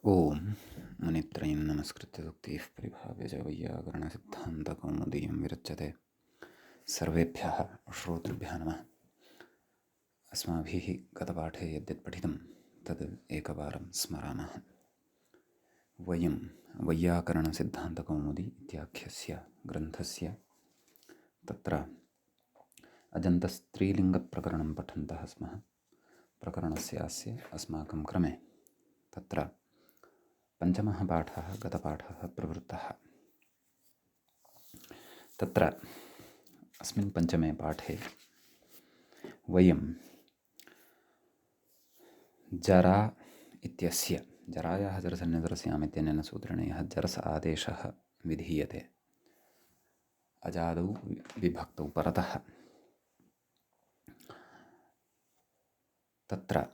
ओम मुनित्रयं नमस्कृत्य उक्तिः परिभाव्य वैयाकरणसिद्धान्तकौमुदीयं विरच्यते। सर्वेभ्यः श्रोतृभ्यः नमः। अस्माभिः गतपाठे यद्यत् पठितं तद् एकवारं स्मरामः। वयं वैयाकरणसिद्धान्तकौमुदी इत्याख्यस्य ग्रन्थस्य तत्र अजन्तस्त्रीलिङ्गप्रकरणं पठन्तः स्मः। प्रकरणस्यास्य अस्माकं क्रमे तत्र पञ्चमः पाठः गतपाठः प्रवृत्तः। तत्र अस्मिन् पञ्चमे पाठे वयं जरा इत्यस्य जरायाः जरसन्यजरस्याम् इत्यनेन सूत्रेण यः जरस आदेशः विधीयते अजादौ विभक्तौ परतः, तत्र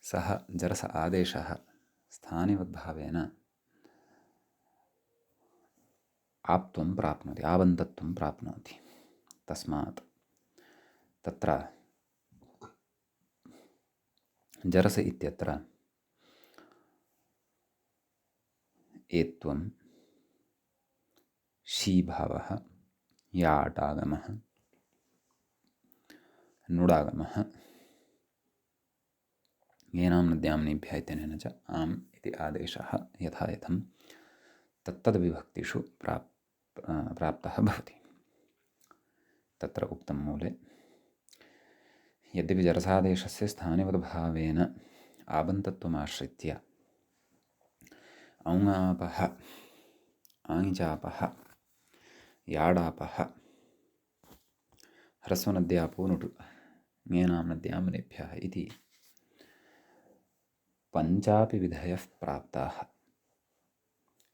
सः जरस आदेशः स्थानिवद्भावेन आप्त्वं प्राप्नोति, आबन्धत्वं प्राप्नोति। तस्मात् तत्र जरस इत्यत्र एत्वं शीभावः याटागमः नुडागमः येनां नद्याम्नीभ्यः इत्यनेन च आम् इति आदेशः यथा यथं तत्तद्विभक्तिषु प्राप्तः भवति। तत्र उक्तं मूले यद्यपि जरसादेशस्य स्थानिवद्भावेन आबन्तत्वमाश्रित्य औङापः आङिचापः याडापः ह्रस्वनद्यापो नुटु ङेनां नद्याम्नेभ्यः इति पञ्चापि विधयः प्राप्ताः।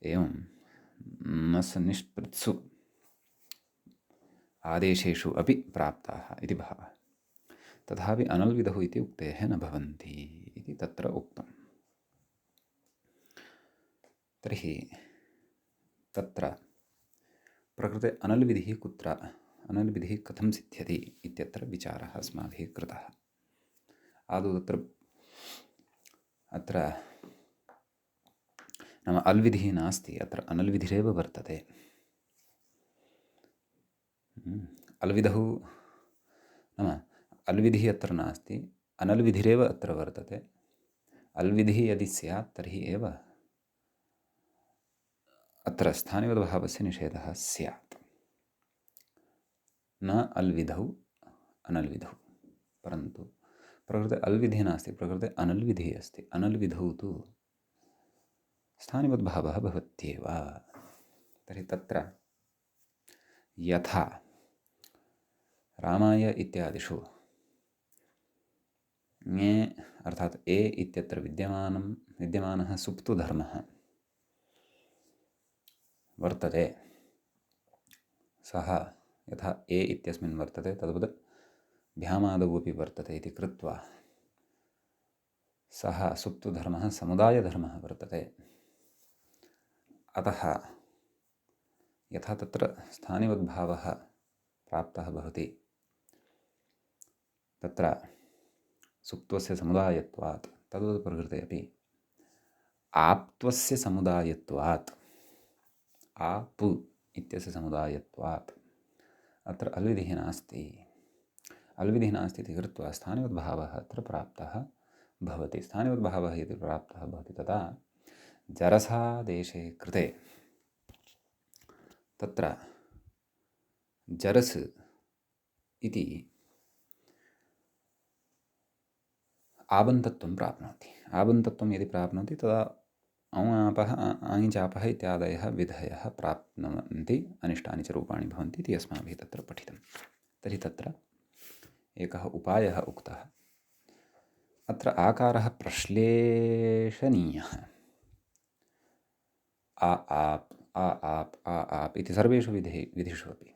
एवं न निष्पृत्सु आदेशेषु अपि प्राप्ताः इति भावः। तथापि अनल्विधौ इति उक्तेः न भवन्ति इति तत्र उक्तम्। तर्हि तत्र प्रकृते अनल्विधिः कुत्र, अनल्विधिः कथं सिद्ध्यति इत्यत्र विचारः अस्माभिः कृतः। आदौ अत्र नाम अल्विधिः नास्ति, अत्र अनल्विधिरेव वर्तते। अल्विधौ नाम अल्विधिः अत्र नास्ति, अनल्विधिरेव अत्र वर्तते। अल्विधिः यदि स्यात् तर्हि एव अत्र स्थानिवद्भावस्य निषेधः स्यात्। न अल्विधौ अनल्विधौ, परन्तु प्रकृते अल्विधिः नास्ति, प्रकृते अनल्विधिः अस्ति। अनल्विधौ तु स्थानिवद्भावः भवत्येव। तर्हि तत्र यथा रामाय इत्यादिषु ङे अर्थात् ए इत्यत्र विद्यमानः सुप्तुधर्मः वर्तते, सः यथा ए इत्यस्मिन् वर्तते तद्वत् भ्यामादौ अपि वर्तते इति कृत्वा सः सुप्तुधर्मः समुदायधर्मः वर्तते। अतः यथा तत्र स्थानिवद्भावः प्राप्तः भवति, तत्र सुप्त्वस्य समुदायत्वात् तद्वत् प्रकृते अपि आप्त्वस्य समुदायत्वात्, आप् इत्यस्य समुदायत्वात् अत्र अल्विधिः नास्ति। अल्विधिः नास्ति इति कृत्वा स्थानिवद्भावः अत्र प्राप्तः भवति। स्थानिवद्भावः यदि प्राप्तः भवति तदा जरसादेशे कृते तत्र जरस् इति आबन्धत्वं प्राप्नोति। आबन्धत्वं यदि प्राप्नोति तदा औङापः आङिचापः इत्यादयः विधयः प्राप्नुवन्ति, अनिष्टानि च रूपाणि भवन्ति इति अस्माभिः तत्र पठितं। तर्हि तत्र एकः उपायः उक्तः। अत्र आकारः प्रश्लेषणीयः। आ आप् आ आप् आ आप् इति सर्वेषु विधिषु अपि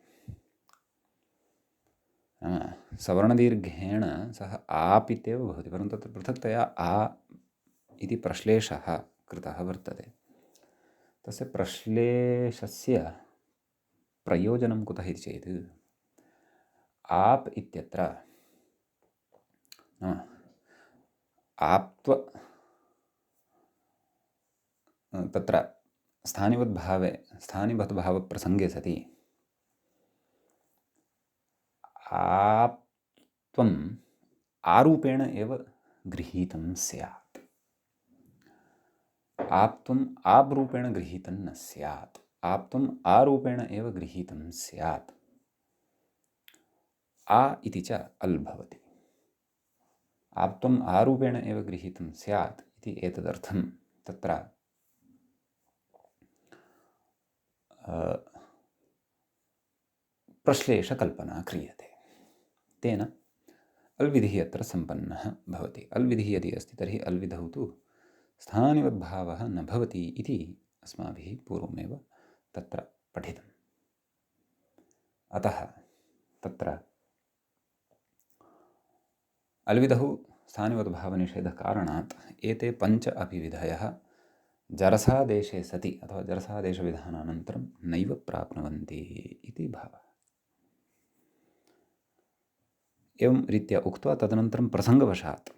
नाम सवर्णदीर्घेण सः आप् इत्येव भवति, परन्तु तत्र पृथक्तया आ इति प्रश्लेषः कृतः वर्तते। तस्य प्रश्लेषस्य प्रयोजनं कुतः इति चेत् आप् इत्यत्र आप्त्व तत्र स्थानिवद्भावप्रसङ्गे सति आप्त्वम् आरूपेण एव गृहीतं स्यात्। आप्त्वम् आब्रूपेण गृहीतं न स्यात्। आप्त्वम् आरूपेण एव गृहीतं स्यात्। आ इति च अल् भवति। आप्त्वम् आरूपेण एव गृहीतं स्यात् इति एतदर्थं तत्र प्रश्लेषकल्पना क्रियते। तेन अल्विधिः अत्र सम्पन्नः भवति। अल्विधिः यदि अस्ति तर्हि अल्विधौ तु स्थानिवद्भावः न भवति इति अस्माभिः पूर्वमेव तत्र पठितम्। अतः तत्र अल्विधौ स्थानिवद्भावनिषेधकारणात् एते पञ्च अपि विधयः जरसादेशे सति अथवा जरसादेशविधानानन्तरं नैव प्राप्नुवन्ति इति भावः। एवं रीत्या उक्त्वा तदनन्तरं प्रसङ्गवशात्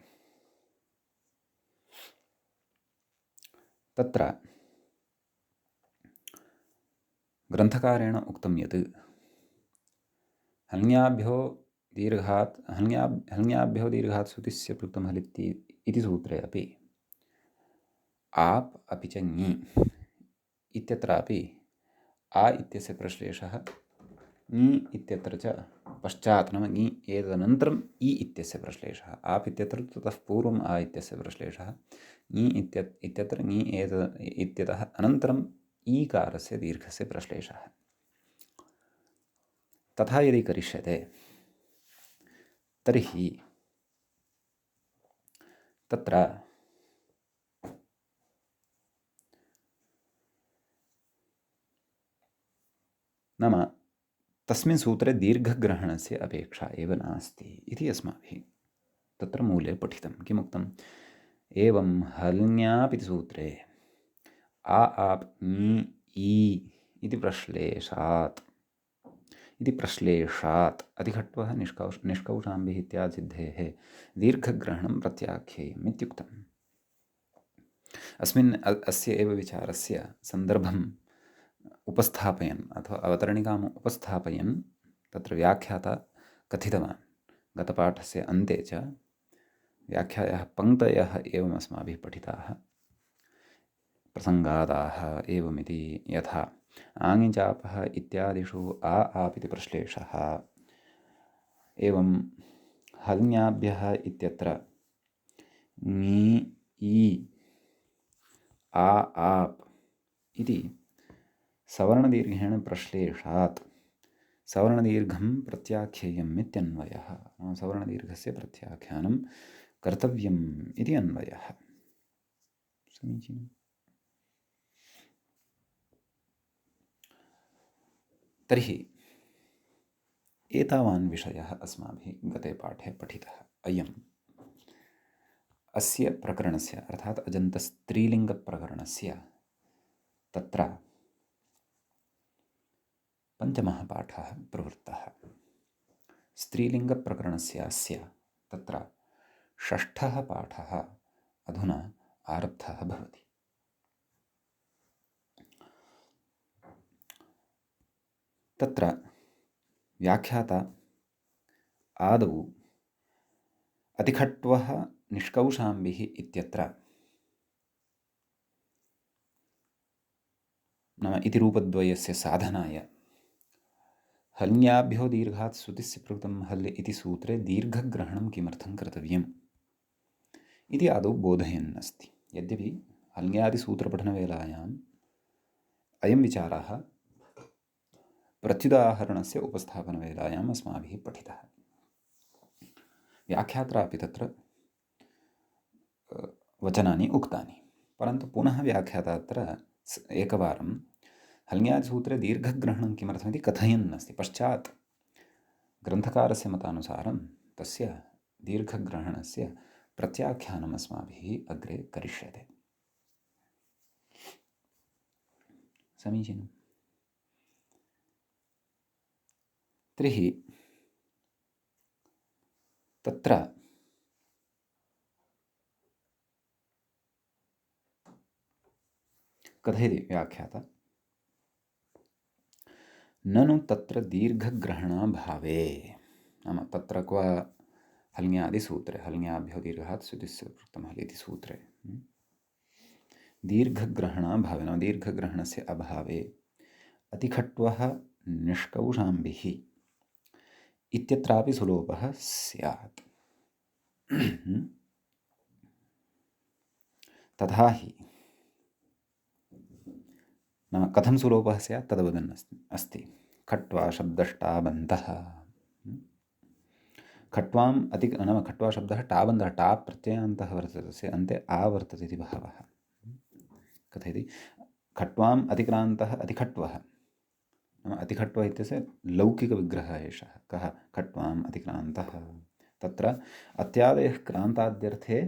तत्र ग्रन्थकारेण उक्तं यत् हल्ङ्याभ्यो दीर्घात् सुतिस्य प्लुतं हलिति इति सूत्रे अपि आप् अपि च ङि इत्यत्रापि आ इत्यस्य प्रश्लेषः ङि इत्यत्र च पश्चात् नाम ङि एतदनन्तरम् इ इत्यस्य प्रश्लेषः। आप् इत्यत्र ततः पूर्वम् आ इत्यस्य प्रश्लेषः। ङि इत्यत्र ङि इत्यतः अनन्तरम् ईकारस्य दीर्घस्य प्रश्लेषः। तथा यदि करिष्यते तर्हि तत्र नाम तस्मिन् सूत्रे दीर्घग्रहणस्य अपेक्षा एव नास्ति इति अस्माभिः तत्र मूले पठितं। किमुक्तम्? एवं हल्ङ्याप् इति सूत्रे आ आप् ङि ई इति प्रश्लेषात् अधिघट्वः निष्कौशाम्बिः इत्यादिसिद्धेः दीर्घग्रहणं प्रत्याख्येयम् इत्युक्तम्। अस्य एव विचारस्य सन्दर्भम् उपस्थापयन् अथवा अवतरणिकाम् उपस्थापयन् तत्र व्याख्याता कथितवान्। गतपाठस्य अन्ते च व्याख्यायाः पङ्क्तयः एवम् अस्माभिः पठिताः। प्रसङ्गादाः एवमिति यथा आङिचापः इत्यादिषु आ आप् इति प्रश्लेषः, एवं हल्ङ्याभ्यः इत्यत्र ङि ई आ आप् इति सवर्णदीर्घेण प्रश्लेषात् सवर्णदीर्घं प्रत्याख्येयम् इत्यन्वयः। सवर्णदीर्घस्य प्रत्याख्यानं कर्तव्यम् इति अन्वयः। समीचीनम्। तर्हि एतावान् विषयः अस्माभिः गते पाठे पठितः। अयम् अस्य प्रकरणस्य अर्थात् अजन्तस्त्रीलिङ्गप्रकरणस्य तत्र पञ्चमः पाठः प्रवृत्तः। स्त्रीलिङ्गप्रकरणस्य तत्र षष्ठः पाठः अधुना आरब्धः भवति। तत्र व्याख्याता आदौ अतिखट्वः निष्कौशाम्बिः इत्यत्र नाम इति रूपद्वयस्य साधनाय हल्ङ्याभ्यो दीर्घात् सुतिस्य प्रयुक्तं हल् इति सूत्रे दीर्घग्रहणं किमर्थं कर्तव्यम् इति आदौ बोधयन् अस्ति। यद्यपि हल्ङ्यादिसूत्रपठनवेलायाम् अयं विचारः प्रत्युदाहरणस्य उपस्थापनवेलायाम् अस्माभिः पठितः। व्याख्यात्रापि तत्र वचनानि उक्तानि, परन्तु पुनः व्याख्याता अत्र एकवारं हल्ङ्यादिसूत्रे दीर्घग्रहणं किमर्थमिति कथयन् अस्ति। पश्चात् ग्रन्थकारस्य मतानुसारं तस्य दीर्घग्रहणस्य प्रत्याख्यानम् अस्माभिः अग्रे करिष्यते। समीचीनम्। तर्हि तत्र कथयति व्याख्याता ननु तत्र दीर्घग्रहणाभावे नाम तत्र क्व हल्ङ्यादिसूत्रे हल्ङ्याभ्यो दीर्घात् सुदिस्य वृत्तमहल् इति सूत्रे दीर्घग्रहणाभावे नाम दीर्घग्रहणस्य अभावे अतिखट्वः निष्कौशाम्बिः इत्यत्रापि सुलोपः स्यात्। तथा हि नाम कथं सुलोपः स्यात् तद्वदन् अस्ति। खट्वा शब्दष्टाबन्तः खट्वाम् नाम खट्वा शब्दः टाबन्तः टाप् प्रत्ययान्तः वर्तते तस्य अन्ते आ वर्तते इति भावः। कथयति खट्वाम् अतिक्रान्तः अतिखट्वः नाम अतिखट्वः इत्यस्य लौकिकविग्रहः एषः। कः? खट्वाम् अतिक्रान्तः। तत्र अत्यादयः क्रान्ताद्यर्थे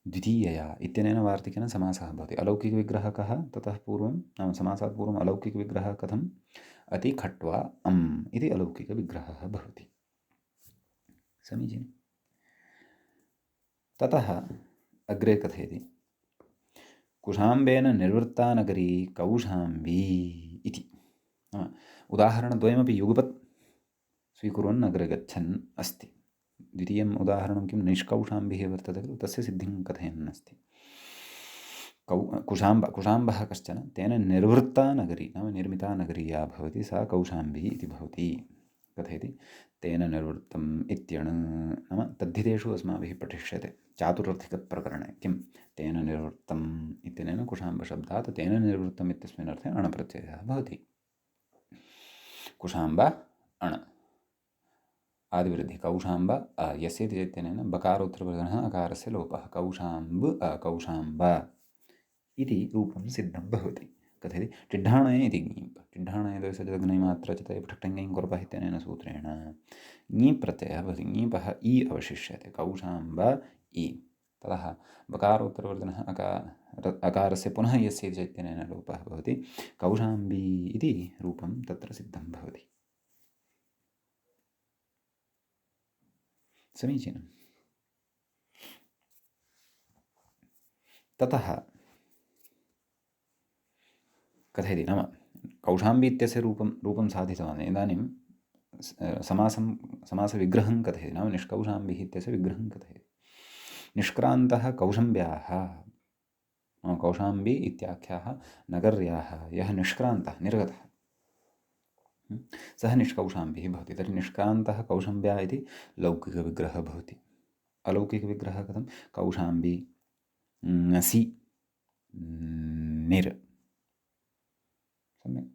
द्वितीयया इत्यनेन वार्तिकेन समासः भवति। अलौकिकविग्रहः कः? ततः पूर्वं नाम समासात् पूर्वम् अलौकिकविग्रहः कथम्? अतिखट्वा अम् इति अलौकिकविग्रहः भवति। समीचीनं। ततः अग्रे कथयति कुशाम्बेन निर्वृत्ता नगरी कौशाम्बी इति। उदाहरणद्वयमपि युगपत् स्वीकुर्वन् अग्रे गच्छन् अस्ति। द्वितीयम् उदाहरणं किं? निष्कौशाम्बिः वर्तते खलु, तस्य सिद्धिं कथयन् अस्ति। कुशाम्बः कश्चन तेन निर्वृत्ता नगरी नाम निर्मिता नगरी या भवति सा कौशाम्बी इति भवति। कथयति तेन निर्वृत्तम् इत्यण नाम तद्धितेषु अस्माभिः पठिष्यते चातुरर्थिकप्रकरणे किं तेन निर्वृत्तम् इत्यनेन कुशाम्बशब्दात् तेन निर्वृत्तम् इत्यस्मिन् अर्थे अणप्रत्ययः भवति। कुशाम्ब अण आदिवृद्धि कौशाम्ब यस्य इत्यनेन बकारोत्तरवर्धनः अकारस्य लोपः कौशाम्ब कौशाम्ब इति रूपं सिद्धं भवति। कथयति टिड्ढाणय इति ङीप् टिड्ढाणय द्वयसजग्नैमात्रचतय पठक्टङै कुर्पः इत्यनेन सूत्रेण ङीप् प्रत्ययः भवति। ङीपः इ अवशिष्यते कौशाम्ब इ। ततः बकारोत्तरवर्धनः अकारस्य पुनः यस्य इत्यनेन लोपः भवति कौशाम्बी इति रूपं तत्र सिद्धं भवति। समीचीनं। ततः कथयति नाम कौशाम्बी इत्यस्य रूपं साधितवान्। इदानीं समासविग्रहं कथयति नाम निष्कौशाम्बिः इत्यस्य विग्रहं कथयति। निष्क्रान्तः कौशम्ब्याः कौशाम्बी इत्याख्याः नगर्याः यः निष्क्रान्तः निर्गतः सः निष्कौशाम्बिः भवति। तर्हि निष्क्रान्तः कौशम्ब्या इति लौकिकविग्रहः भवति। अलौकिकविग्रहः कथं? कौशाम्बी ङसि निर्। सम्यक्।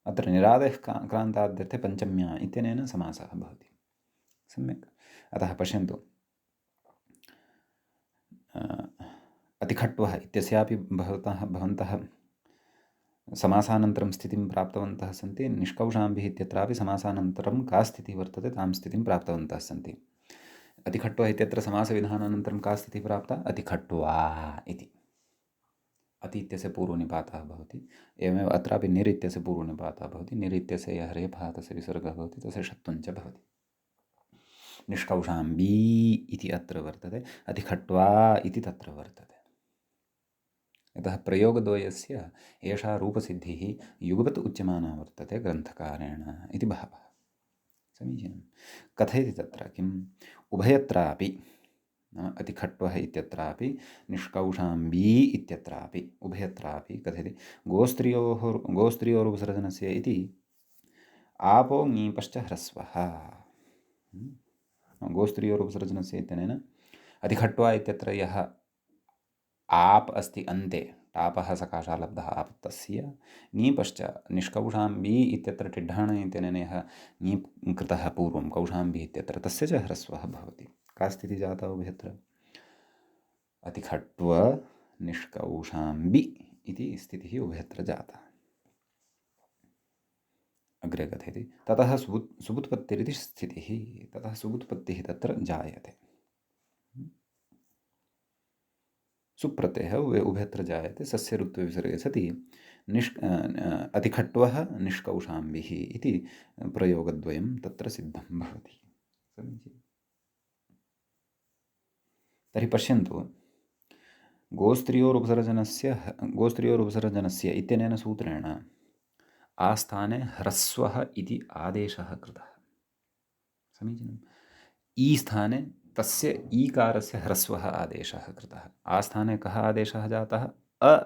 अत्र निरादेः क्रान्ताद्यर्थे पञ्चम्या इत्यनेन समासः भवति। सम्यक्। अतः पश्यन्तु अतिखट्वः इत्यस्यापि भवन्तः समासानन्तरं स्थितिं प्राप्तवन्तः सन्ति। निष्कौशाम्बिः इत्यत्रापि समासानन्तरं का स्थितिः वर्तते तां स्थितिं प्राप्तवन्तः सन्ति। अतिखट्वः इत्यत्र समासविधानानन्तरं का स्थितिः प्राप्ता? अतिखट्वा इति। अति इत्यस्य पूर्वनिपातः भवति। एवमेव अत्रापि निर् इत्यस्य पूर्वनिपातः भवति। निर् इत्यस्य यः रेफः तस्य विसर्गः भवति तस्य षत्वञ्च भवति। निष्कौशाम्बी इति अत्र वर्तते, अतिखट्वा इति तत्र वर्तते। यतः प्रयोगद्वयस्य एषा रूपसिद्धिः युगपत् उच्यमाना वर्तते ग्रन्थकारेण इति भावः। समीचीनं। कथयति तत्र किम्? उभयत्रापि अतिखट्वः इत्यत्रापि निष्कौशाम्बी इत्यत्रापि उभयत्रापि कथयति गोस्त्रियोरुपसर्जनस्य इति आपो ङीपश्च ह्रस्वः। गोस्त्रियोरुपसर्जनस्य इत्यनेन अतिखट्वा इत्यत्र यः आप् अस्ति अन्ते टापः सकाशालब्धः आप् तस्य ङीपश्च निष्कौशाम्बी इत्यत्र टिड्ढाण इत्यनेन यः ङीप् कृतः पूर्वं कौशाम्बी इत्यत्र तस्य च ह्रस्वः भवति। का स्थितिः जाता उभयत्र? अतिखट्व निष्कौशाम्बि इति स्थितिः उभयत्र जाता। अग्रे कथयति ततः सुबुत्पत्तिरिति स्थितिः। ततः सुबुत्पत्तिः तत्र जायते। सुप्रत्ययः उभयत्र जायते सस्य ऋत्वे विसर्गे सति अतिखट्वः निष्कौशाम्बिः इति प्रयोगद्वयं तत्र सिद्धं भवति। समीचीनं। तर्हि पश्यन्तु गोस्त्रियोरुपसर्जनस्य इत्यनेन सूत्रेण आस्थाने ह्रस्वः इति आदेशः कृतः। समीचीनम्। ई स्थाने तस्य ईकारस्य ह्रस्वः आदेशः कृतः। आस्थाने कः आदेशः जातः? अ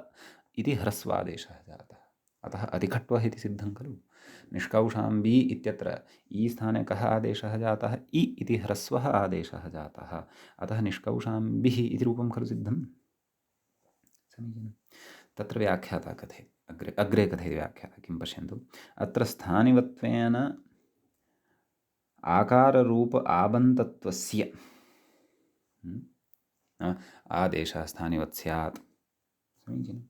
इति ह्रस्वादेशः जातः। अतः अधिखट्वः इति सिद्धं खलु। निष्कौशाम्बी इत्यत्र ई स्थाने कः आदेशः जातः? इ इति ह्रस्वः आदेशः जातः। अतः निष्कौशाम्बिः इति रूपं खलु सिद्धं। समीचीनं। तत्र व्याख्याता कथयति, अग्रे कथयति व्याख्याता। किं पश्यन्तु, अत्र स्थानिवत्वेन आकाररूप आबन्तत्वस्य आदेशः स्थानिवत् स्यात्। समीचीनं।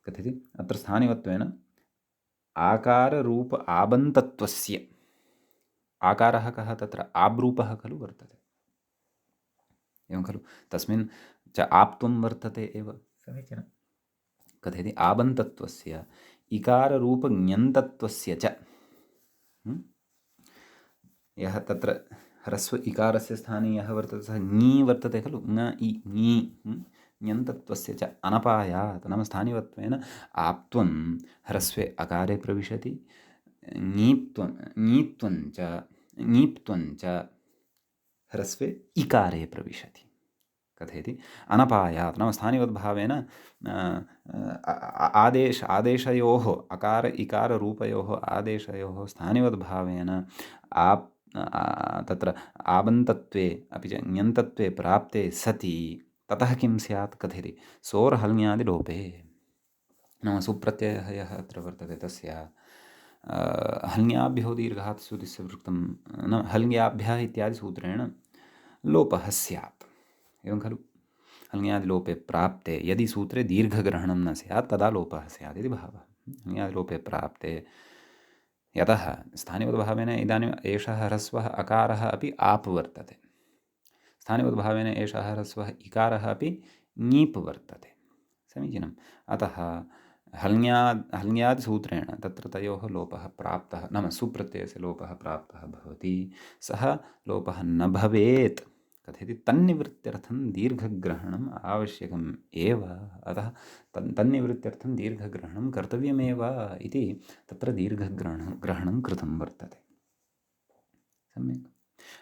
कथयति, अत्र स्थानिवत्वेन आकाररूप आबन्तत्वस्य, आकारः कः तत्र? आब्रूपः खलु वर्तते, एवं खलु। तस्मिन् च आप्त्वं वर्तते एव। समीचीनं। कथयति, आबन्तत्वस्य इकाररूपज्ञन्तत्वस्य च, यः तत्र ह्रस्व इकारस्य स्थाने यः वर्तते सः ङी वर्तते खलु, ङ इ ङी, ञन्तत्वस्य च अनपायात्, नाम स्थानिवत्वेन आप्त्वं ह्रस्वे अकारे प्रविशति, ङीप्त्वं च ह्रस्वे इकारे प्रविशति। कथयति, अनपायात्, नाम स्थानिवद्भावेन आदेशयोः, अकार इकाररूपयोः आदेशयोः स्थानिवद्भावेन तत्र आबन्तत्वे अपि च ञन्तत्वे प्राप्ते सति ततः किं स्यात्? कथयति, सोर्हल्ङ्यादिलोपे, नाम सुप्रत्ययः यः अत्र वर्तते तस्य हल्ङ्याभ्यो दीर्घात् सुदिस्य वृत्तं, न हल्ङ्याभ्यः इत्यादि सूत्रेण लोपः स्यात्, एवं खलु। हल्ङ्यादिलोपे प्राप्ते यदि सूत्रे दीर्घग्रहणं न स्यात् तदा लोपः स्यात् इति भावः। हल्ङ्यादिलोपे प्राप्ते, यतः स्थानिवद्भावेन इदानीम् एषः ह्रस्वः अकारः अपि आप् वर्तते, स्थानिवद्भावेन एषः ह्रस्वः इकारः अपि ङीप् वर्तते। समीचीनम्। अतः हल्ङ्यादिसूत्रेण तत्र तयोः लोपः प्राप्तः, नाम सुप्रत्ययस्य लोपः प्राप्तः भवति। सः लोपः न भवेत्। कथयति, तन्निवृत्त्यर्थं दीर्घग्रहणम् आवश्यकम् एव। अतः तन्निवृत्त्यर्थं दीर्घग्रहणं कर्तव्यमेव इति तत्र दीर्घग्रहणं कृतं वर्तते। सम्यक्।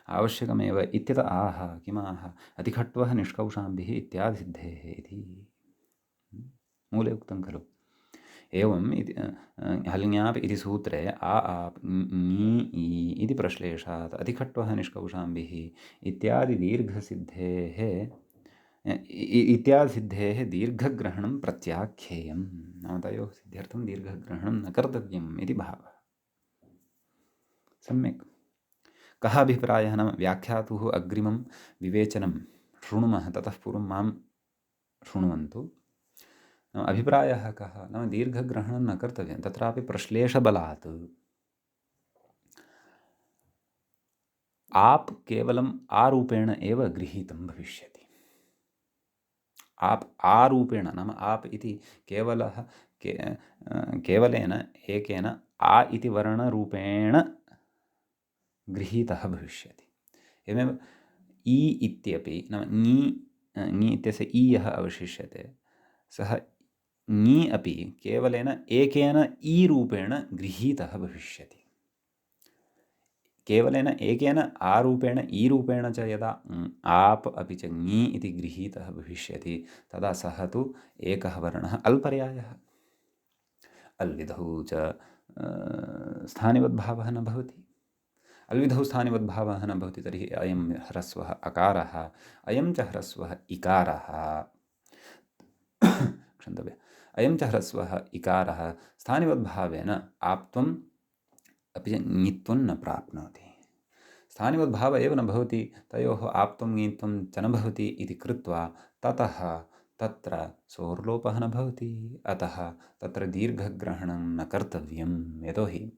आवश्यकमेव इत्यत आह, किमाह, अधिखट्वः निष्कौशाम्बिः इत्यादिसिद्धेः इति मूले उक्तं खलु। एवम् इति हल्ङ्याप् इति सूत्रे आ आप् ङी ई इति प्रश्लेषात् अधिखट्वः निष्कौशाम्बिः इत्यादिसिद्धेः दीर्घग्रहणं प्रत्याख्येयं, नाम तयोः सिद्ध्यर्थं दीर्घग्रहणं न कर्तव्यम् इति भावः। सम्यक्। कः अभिप्रायः? नाम व्याख्यातुः अग्रिमं विवेचनं शृणुमः, ततः पूर्वं मां शृण्वन्तु। अभिप्रायः कः? नाम दीर्घग्रहणं न कर्तव्यं, तत्रापि प्रश्लेषबलात् आप् केवलम् आरूपेण एव गृहीतं भविष्यति। आप् आरूपेण, नाम आप् इति केवलेन एकेन आ इति वर्णरूपेण गृहीतः भविष्यति। एवमेव ई इत्यपि, नाम ङी इत्यस्य ई यः अवशिष्यते सः ङी अपि केवलेन एकेन ई रूपेण गृहीतः भविष्यति। केवलेन एकेन आरूपेण ई रूपेण च यदा आप् अपि च ङी इति गृहीतः भविष्यति तदा सः तु एकः वर्णः अल्पर्यायः। अल्विधौ च स्थानिवद्भावः न भवति। अल्विधौ स्थानिवद्भावः न भवति तर्हि अयं ह्रस्वः अकारः, अयं च ह्रस्वः इकारः, क्षन्तव्यः, अयं च ह्रस्वः इकारः स्थानिवद्भावेन आप्त्वम् अपि च ङित्वं न प्राप्नोति। स्थानिवद्भावः एव न भवति, तयोः आप्त्वं ङित्वं च न भवति इति कृत्वा ततः तत्र सोर्लोपः न भवति। अतः तत्र दीर्घग्रहणं न कर्तव्यं, यतोहि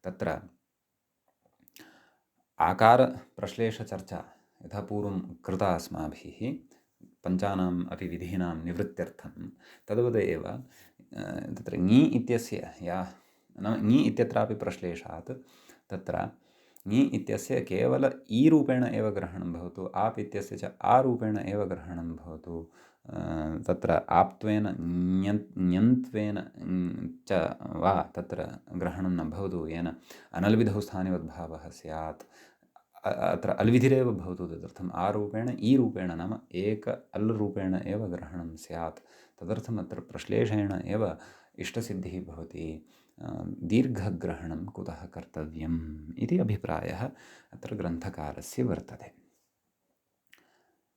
तत्र आकारप्रश्लेषचर्चा यथा पूर्वं कृता अस्माभिः पञ्चानाम् अपि विधीनां निवृत्त्यर्थं, तद्वत् एव तत्र ङी इत्यस्य नाम ङी इत्यत्रापि प्रश्लेषात् तत्र ङि इत्यस्य केवल ई रूपेण एव ग्रहणं भवतु, आप् इत्यस्य च आ रूपेण एव ग्रहणं भवतु, तत्र आप्त्वेन ञन्त्वेन च वा तत्र ग्रहणं न भवतु, येन अनल्विधौ स्थानिवद्भावः स्यात्। अत्र अल्विधिरेव भवतु, तदर्थम् आरूपेण ई रूपेण नाम एक अल् रूपेण एव ग्रहणं स्यात्। तदर्थम् अत्र प्रश्लेषेण एव इष्टसिद्धिः भवति। दीर्घग्रहणं कुतः कर्तव्यम् इति अभिप्रायः अत्र ग्रन्थकारस्य वर्तते।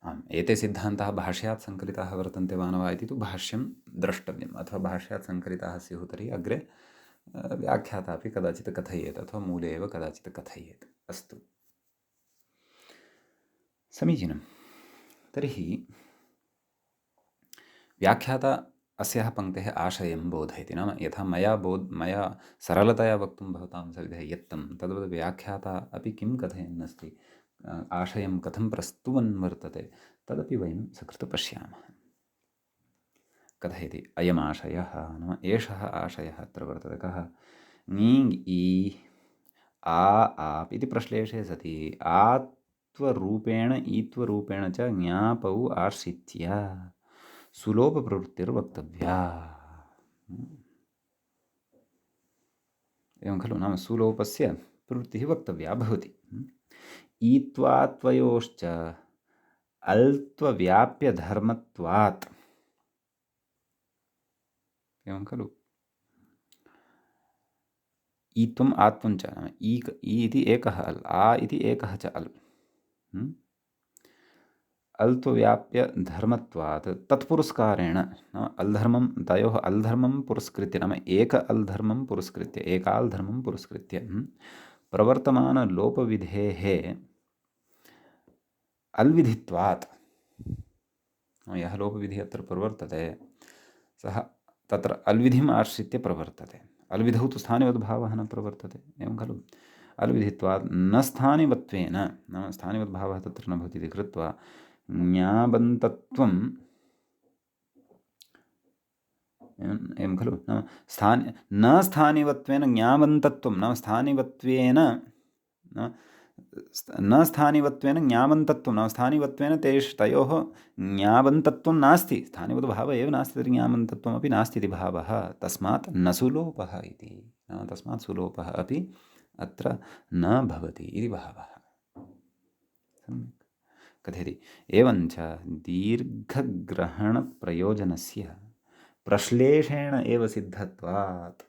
आम्, एते सिद्धान्ताः भाष्यात् सङ्कलिताः वर्तन्ते वा न वा इति तु भाष्यं द्रष्टव्यम्, अथवा भाष्यात् सङ्कलिताः स्युः तर्हि अग्रे व्याख्याता अपि कदाचित् कथयेत्, अथवा मूले एव कदाचित् कथयेत्। अस्तु, समीचीनं। तर्हि व्याख्याता अस्याः पङ्क्तेः आशयं बोधयति, नाम यथा मया सरलतया वक्तुं भवतां सविधे यत्तं, तद्वत् व्याख्याता अपि किं कथयन् अस्ति, आशयं कथं प्रस्तुवन् वर्तते, तदपि वयं सकृत् पश्यामः। कथयति अयमाशयः, नाम एषः आशयः अत्र वर्तते। कः? ङीङ् ई आ आप् इति प्रश्लेषे सति आत्वरूपेण ईत्वरूपेण च ज्ञापौ आश्रित्य सुलोपप्रवृत्तिर्वक्तव्या। एवं खलु, नाम सुलोपस्य प्रवृत्तिः वक्तव्या भवति। ईत्वात्वयोश्च अल्त्वव्याप्यधर्मत्वात्, एवं खलु, ईत्वम् आत्वं च, नाम ई इति एकः अल्, आ इति एकः च अल्, अल्त्वव्याप्य धर्मत्वात् तत्पुरस्कारेण, नाम अल्धर्मं, तयोः अल्धर्मं पुरस्कृत्य, नाम एक अल्धर्मं पुरस्कृत्य, एकाल्धर्मं पुरस्कृत्य प्रवर्तमानलोपविधेः अल्विधित्वात्, यः लोपविधिः अत्र प्रवर्तते सः तत्र अल्विधिम् आश्रित्य प्रवर्तते। अल्विधौ तु स्थानिवद्भावः न प्रवर्तते, एवं खलु। अल्विधित्वात् न स्थानिवत्वेन, नाम स्थानिवद्भावः तत्र न भवति इति कृत्वा ज्ञाबन्तत्वं, एवं खलु, नाम न स्थानिवत्वेन ज्ञाबन्तत्वं, नाम स्थानिवत्वेन न स्थानिवत्वेन ज्ञाबन्तत्वं, नाम स्थानिवत्वेन तयोः ज्ञाबन्तत्वं नास्ति, स्थानिवद्भावः एव नास्ति, तर्हि ज्ञाबन्तत्वमपि नास्ति इति भावः। तस्मात् न सुलोपः इति, तस्मात् सुलोपः अपि अत्र न भवति इति भावः। सम्यक् कथयति। एवञ्च दीर्घग्रहणप्रयोजनस्य प्रश्लेषेण एव सिद्धत्वात्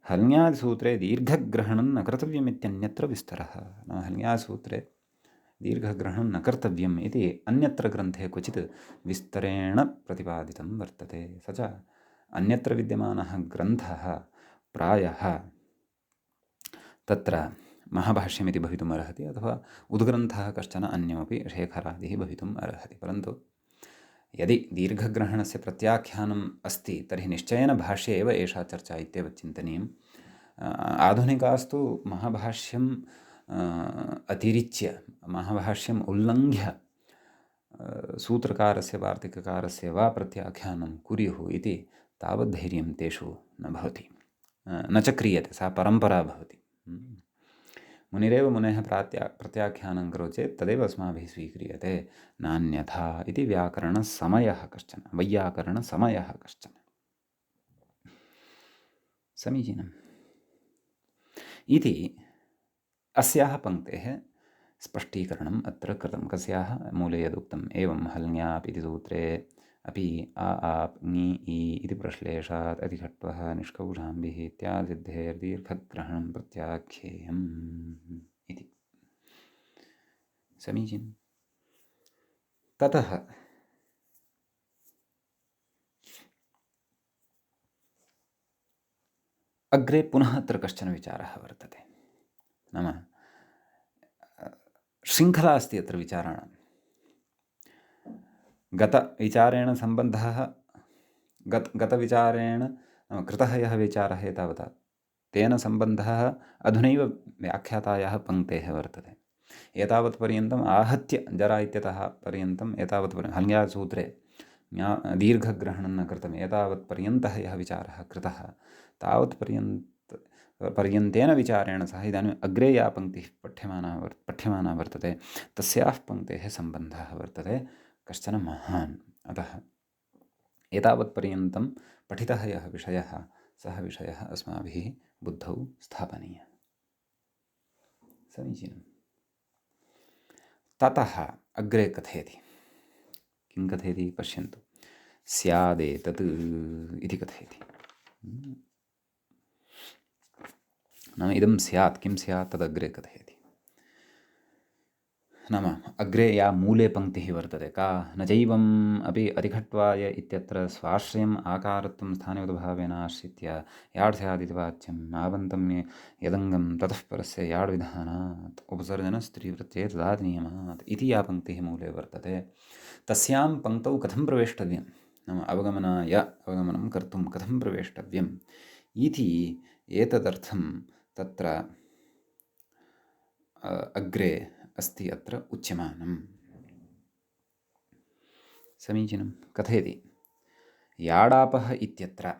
हल्ङ्यादिसूत्रे दीर्घग्रहणं न कर्तव्यमित्यन्यत्र विस्तरः। नाम हल्ङ्यादिसूत्रे दीर्घग्रहणं न कर्तव्यम् इति अन्यत्र ग्रन्थे क्वचित् विस्तरेण प्रतिपादितं वर्तते। स च अन्यत्र विद्यमानः ग्रन्थः प्रायः तत्र महाभाष्यमिति भवितुम् अर्हति, अथवा उद्ग्रन्थः कश्चन अन्यमपि शेखरादिः भवितुम् अर्हति। परन्तु यदि दीर्घग्रहणस्य प्रत्याख्यानम् अस्ति तर्हि निश्चयेन भाष्ये एव एषा चर्चा इत्येव चिन्तनीयम्। आधुनिकास्तु महाभाष्यम् अतिरिच्य, महाभाष्यम् उल्लङ्घ्य सूत्रकारस्य वार्तिककारस्य वा प्रत्याख्यानं कुर्युः इति तावद्धैर्यं तेषु न भवति, न च क्रियते, सा परम्परा भवति। मुनिरेव मुनेः प्रत्याख्यानं करोति चेत् तदेव अस्माभिः स्वीक्रियते, नान्यथा इति व्याकरणसमयः कश्चन, वैयाकरणसमयः कश्चन। समीचीनम् इति अस्याः पङ्क्तेः स्पष्टीकरणम् अत्र कृतं। कस्याः? मूले यदुक्तम् एवं हल्ङ्याप् इति सूत्रे अपि आ आप् ङि ई इति प्रश्लेषात् अतिघट्वः निष्कौषाम्भिः इत्यादिसिद्धेर्दीर्घग्रहणं प्रत्याख्येयम् इति। समीचीनं। ततः अग्रे पुनः अत्र कश्चन विचारः वर्तते, नाम शृङ्खला अस्ति अत्र विचाराणां। गतविचारेण सम्बन्धः, गतविचारेण कृतः यः विचारः एतावता, तेन सम्बन्धः अधुनैव व्याख्यातायाः पङ्क्तेः वर्तते। एतावत्पर्यन्तम् आहत्य जरा इत्यतः पर्यन्तम् एतावत्पर्यन्तं हल्ङ्यासूत्रे दीर्घग्रहणं न कृतम्, एतावत्पर्यन्तः यः विचारः कृतः तावत्पर्यन्तं पर्यन्तेन विचारेण सह इदानीम् अग्रे या पङ्क्तिः पठ्यमाना वर्तते तस्याः पङ्क्तेः सम्बन्धः वर्तते कश्चन महान्। अतः एतावत्पर्यन्तं पठितः यः विषयः सः विषयः अस्माभिः बुद्धौ स्थापनीयः। समीचीनं। ततः अग्रे कथयति। किं कथयति पश्यन्तु। स्यादेतत् इति कथयति। नाम इदं स्यात्, किं स्यात् तदग्रे कथयति। नाम अग्रे या मूले पङ्क्तिः वर्तते का, न चैवम् अपि अधिखट्वाय इत्यत्र स्वाश्रयम् आकारत्वं स्थानिवद्भावेन आश्रित्य याड् स्यादिति वाच्यम् आवन्तं यदङ्गं ततः परस्य याड् विधानात् उपसर्जनस्त्रीवृत्ते तदादिनियमात् इति या पङ्क्तिः मूले वर्तते तस्यां पङ्क्तौ कथं प्रवेष्टव्यं, नाम अवगमनं कर्तुं कथं प्रवेष्टव्यम् इति एतदर्थं तत्र अग्रे अस्ति अत्र उच्यमानम्। समीचीनं। कथयति याडापः इत्यत्र,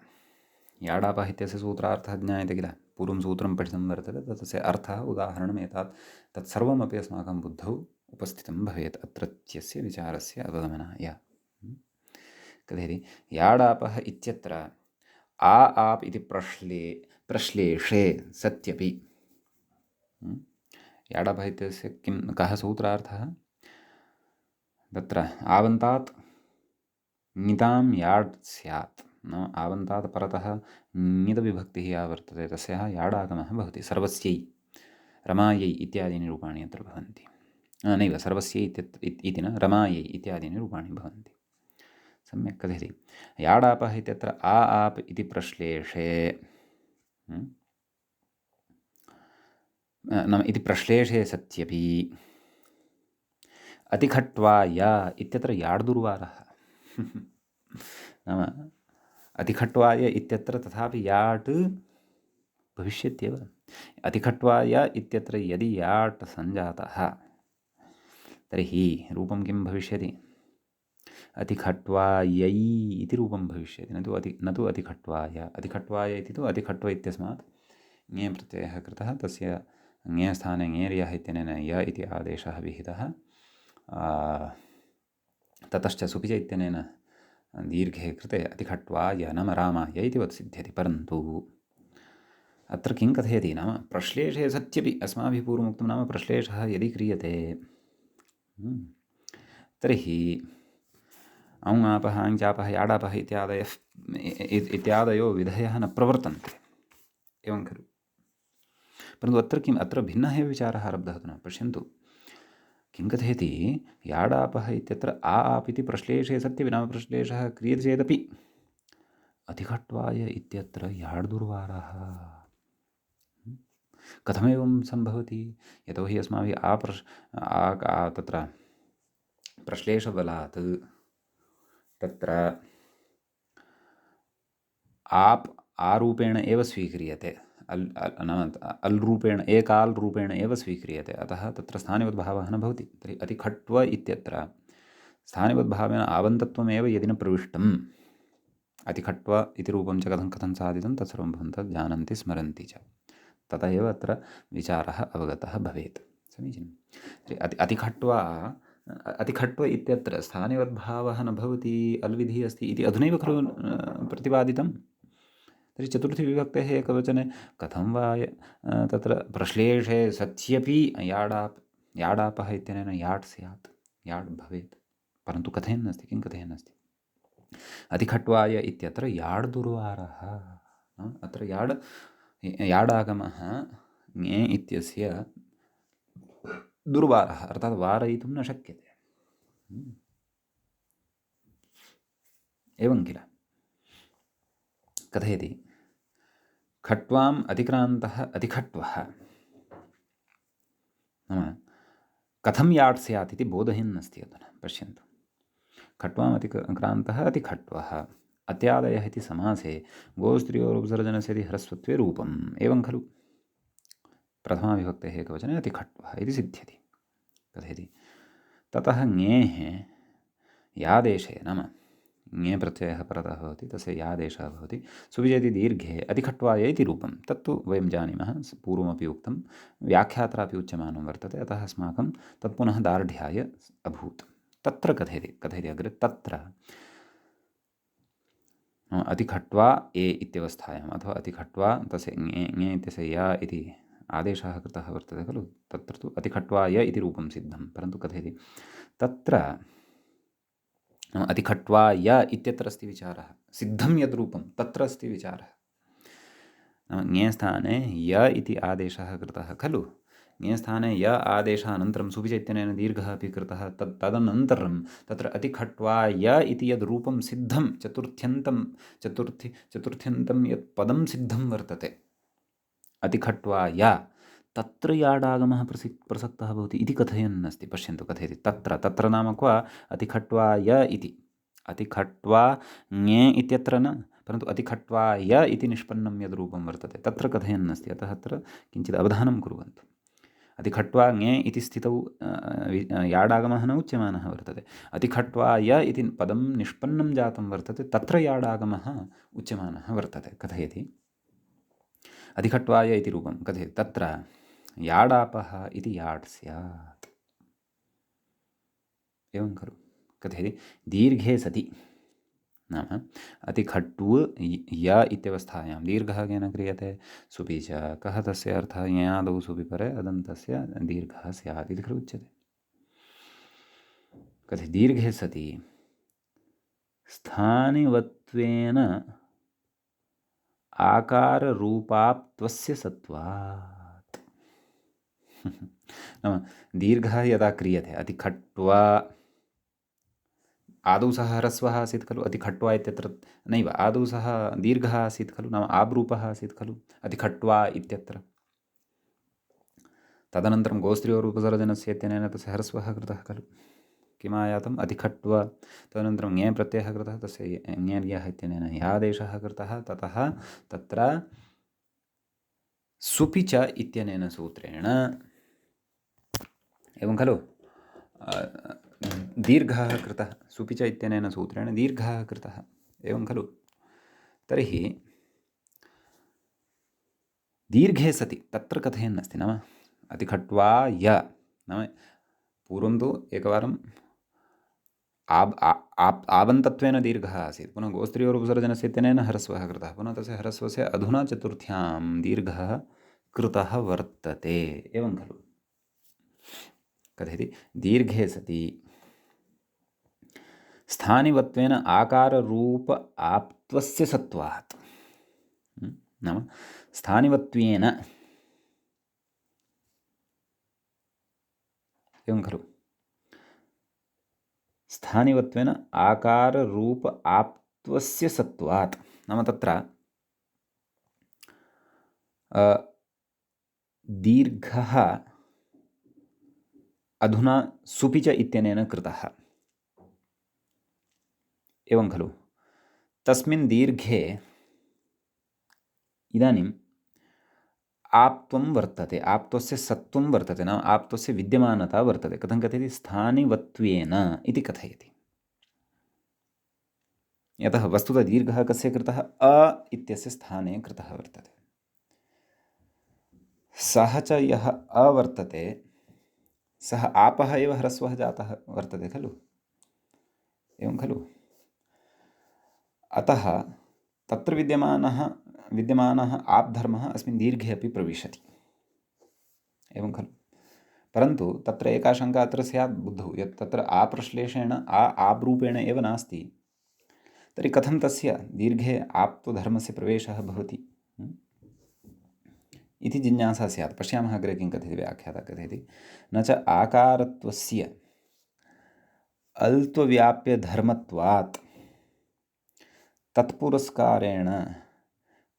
याडापः इत्यस्य सूत्रार्थः ज्ञायते किल, पूर्वं सूत्रं पठितं वर्तते, तस्य अर्थः उदाहरणम् एतात् तत्सर्वमपि अस्माकं बुद्धौ उपस्थितं भवेत् अत्रत्यस्य विचारस्य अवगमनाय। कथयति याडापः इत्यत्र आप् इति प्रश्लेषे सत्यपि, याडापः इत्यस्य कः सूत्रार्थः, तत्र आवन्तात् ङितां याड् स्यात्, नाम आवन्तात् परतः ङितविभक्तिः या वर्तते तस्याः याडागमः भवति। सर्वस्यै, रमायै इत्यादीनि रूपाणि अत्र भवन्ति। नैव, सर्वस्यै इति न, रमायै इत्यादीनि रूपाणि भवन्ति। सम्यक् कथयति याडापः इत्यत्र आप् इति प्रश्लेषे, नाम इति प्रश्लेषे सत्यपि अतिखट्वाय इत्यत्र याड्दुर्वारः नाम अतिखट्वाय इत्यत्र तथापि याट् भविष्यत्येव। अतिखट्वाय इत्यत्र यदि याट् सञ्जातः तर्हि रूपं किं भविष्यति, अतिखट्वायै इति रूपं भविष्यति, न तु अतिखट्वाय। अतिखट्वाय इति तु अधिखट्व इत्यस्मात् ङे प्रत्ययः कृतः, तस्य ङे स्थाने ङेर्यः इत्यनेन य इति आदेशः विहितः, ततश्च सुपिच इत्यनेन दीर्घे कृते अतिखट्वाय नाम रामाय इति वत् सिद्ध्यति। परन्तु अत्र किं कथयति नाम प्रश्लेषे सत्यपि, अस्माभिः पूर्वमुक्तं नाम प्रश्लेषः यदि क्रियते तर्हि औङ् आपः आङ् चापः याडापः इत्यादयो विधयः न प्रवर्तन्ते, एवं खलु। परन्तु अत्र किम्, अत्र भिन्नः एव विचारः आरब्धः अधुना। पश्यन्तु किं कथयति, याडापः इत्यत्र आप् इति प्रश्लेषे सत्यपि, नाम प्रश्लेषः क्रियते चेदपि अधिखट्वाय इत्यत्र याड्दुर्वारः। कथमेवं सम्भवति, यतोहि अस्माभिः तत्र प्रश्लेषबलात् तत्र आप् आरूपेण एव स्वीक्रियते, नाम अल् रूपेण, एकाल् रूपेण एव स्वीक्रियते, अतः तत्र स्थानिवद्भावः न भवति। तर्हि अतिखट्व इत्यत्र स्थानिवद्भावेन आवन्तत्वमेव यदि न प्रविष्टम्, अतिखट्व इति रूपं च कथं साधितं तत्सर्वं भवन्तः जानन्ति स्मरन्ति च, तत एव अत्र विचारः अवगतः भवेत्। समीचीनं। तर्हि अतिखट्व इत्यत्र स्थानिवद्भावः न भवति, अल्विधिः अस्ति इति अधुनैव खलु प्रतिपादितं। तर्हि चतुर्थी विभक्तेः एकवचने कथं वा तत्र प्रश्लेषे सत्यपि याडापः इत्यनेन याट् स्यात्, याड् भवेत्, परन्तु कथयन्नस्ति। किं कथयन्नस्ति, अतिखट्वाय इत्यत्र याड्दुर्वारः, अत्र याडागमः ङे इत्यस्य दुर्वारः, अर्थात् वारयितुं न शक्यते। एवं किल। कथयति खट्वाम् अतिक्रान्तः अतिखट्वः, नाम कथं याट् स्यात् इति बोधयन्नस्ति अधुना। पश्यन्तु, खट्वाम् अतिक्रान्तः अतिखट्वः, अत्यादयः इति समासे गोस्त्रियोरुपसर्जनस्य इति ह्रस्वत्वे रूपम्, एवं खलु। प्रथमाविभक्तेः एकवचने अतिखट्वः इति सिद्ध्यति। कथयति ततः ङेः यादेशे, नाम ङे प्रत्ययः परतः भवति तस्य यादेशः भवति। सुविजयति दीर्घे अधिखट्वाय इति रूपं तत्तु वयं जानीमः, पूर्वमपि उक्तं, व्याख्यात्रापि उच्यमानं वर्तते, अतः अस्माकं तत् पुनः दार्ढ्याय अभूत्। तत्र कथयति अग्रे, तत्र अधिखट्वा ए इत्यवस्थायाम् अथवा अधिखट्वा तस्य ङे इत्यस्य य इति आदेशः कृतः वर्तते खलु, तत्र तु अधिखट्वाय इति रूपं सिद्धं, परन्तु कथयति तत्र अधिखट्वाय इत्यत्र अस्ति विचारः, सिद्धं यद् रूपं तत्र अस्ति विचारः। नाम ङे स्थाने य इति आदेशः कृतः खलु, ङे स्थाने य आदेशानन्तरं सुविज इत्यनेन दीर्घः अपि कृतः, तदनन्तरं तत्र अधिखट्वाय इति यद् रूपं सिद्धं, चतुर्थ्यन्तं यत् पदं सिद्धं वर्तते अधिखट्वाय, तत्र याडागमः प्रसक्तः भवति इति कथयन् अस्ति। पश्यन्तु कथयति तत्र नाम क्व अधिखट्वाय इति, अधिखट्वा ङे इत्यत्र न, परन्तु अधिखट्वाय इति निष्पन्नं यद् रूपं वर्तते तत्र कथयन् अस्ति। अतः अत्र किञ्चित् अवधानं कुर्वन्तु। अधिखट्वा ङे इति स्थितौ याडागमः न उच्यमानः वर्तते, अधिखट्वाय इति पदं निष्पन्नं जातं वर्तते, तत्र याडागमः उच्यमानः वर्तते। कथयति अधिखट्वाय इति रूपं, कथयति तत्र याडापः इति याड् स्यात्, एवं खलु। कथयति दीर्घे सति, नाम अधिखट्वु य इत्यवस्थायां दीर्घः केन क्रियते, सुपि च, कः तस्य अर्थः, ङादौ सुपि परे अदन्तस्य दीर्घः स्यात् इति खलु उच्यते। कथयति दीर्घे सति स्थानिवत्वेन आकाररूपाप्त्वस्य सत्वात्। नाम दीर्घः यदा क्रियते, अधिखट्वा, आदौ सः ह्रस्वः आसीत् खलु, अधिखट्वा इत्यत्र नैव, आदौ सः दीर्घः आसीत् खलु, नाम आब्रूपः आसीत् खलु अधिखट्वा इत्यत्र, तदनन्तरं गोस्त्रियोरुपसर्जनस्य इत्यनेन तस्य ह्रस्वः कृतः खलु, किमायातम् अधिखट्वा, तदनन्तरं ङे प्रत्ययः कृतः, तस्य ङेर्यः इत्यनेन यादेशः कृतः, ततः तत्र सुपि च इत्यनेन सूत्रेण, एवं खलु, दीर्घः कृतः, सुपि च इत्यनेन सूत्रेण दीर्घः कृतः, एवं खलु। तर्हि दीर्घे सति तत्र कथयन् अस्ति, नाम अधिखट्वा य, नाम पूर्वं तु एकवारं आबन्तत्वेन दीर्घः आसीत्, पुनः गोस्त्रियोरुपसर्जनस्य इत्यनेन ह्रस्वः कृतः, पुनः तस्य ह्रस्वस्य अधुना चतुर्थ्यां दीर्घः कृतः वर्तते, एवं खलु। कथयति दीर्घे सति स्थानिवत्वेन आकाररूप आप्त्वस्य सत्वात्, नाम स्थानिवत्वेन, एवं खलु, स्थानिवत्वेन आकाररूप आप्त्वस्य सत्वात्, नाम तत्र दीर्घः अधुना सुपि च इत्यनेन कृतः, एवं खलु। तस्मिन् दीर्घे इदानीम् आप्त्वं वर्तते, आप्त्वस्य सत्त्वं वर्तते, नाम आप्त्वस्य विद्यमानता वर्तते। कथं कथयति, स्थानिवत्वेन इति कथयति। यतः वस्तुतः दीर्घः कस्य कृतः, अ इत्यस्य स्थाने कृतः वर्तते। सः च यः अ वर्तते, सः आपः एव ह्रस्वः जातः वर्तते खलु, एवं खलु। अतः तत्र विद्यमानः आप्धर्मः अस्मिन् दीर्घे अपि प्रविशति, एवं खलु। परन्तु तत्र एका शङ्का अत्र स्यात् बुद्धौ, यत् तत्र आप्रश्लेषेण आब्रूपेण एव नास्ति, तर्हि कथं तस्य दीर्घे आप्त्वधर्मस्य प्रवेशः भवति इति जिज्ञासा स्यात्। पश्यामः अग्रे किं कथयति, व्याख्याता कथयति, न च आकारत्वस्य अल्त्वव्याप्यधर्मत्वात् तत्पुरस्कारेण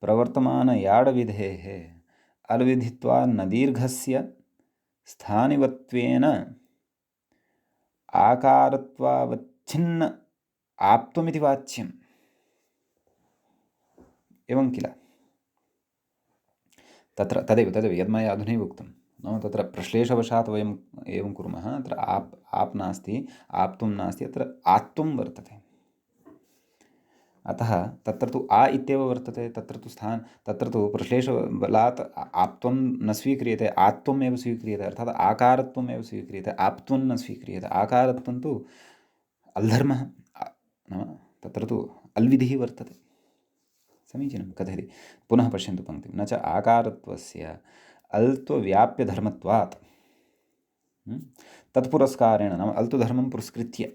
प्रवर्तमानयाडविधेः अलविधित्वा न दीर्घस्य स्थानिवत्वेन आकारत्वावच्छिन्न आप्त्वमिति वाच्यम्, एवं किल। तत्र तदेव यद्मया अधुनैव उक्तं, नाम तत्र प्रश्लेषवशात् वयम् एवं कुर्मः, अत्र आप् नास्ति, आप्त्वं नास्ति, अत्र आत्त्वं वर्तते। अतः तत्र तु आ इत्येव वर्तते, तत्र तु प्रश्लेषबलात् आप्त्वं न स्वीक्रियते, आत्वमेव स्वीक्रियते, अर्थात् आकारत्वमेव स्वीक्रियते, आप्त्वं न स्वीक्रियते। आकारत्वं तु अल्धर्मः, नाम तत्र तु अल्विधिः वर्तते। समीचीनं कथयति। पुनः पश्यन्तु पङ्क्तिं। न च आकारत्वस्य अल्त्वव्याप्यधर्मत्वात् तत्पुरस्कारेण, नाम अल्तुधर्मं पुरस्कृत्य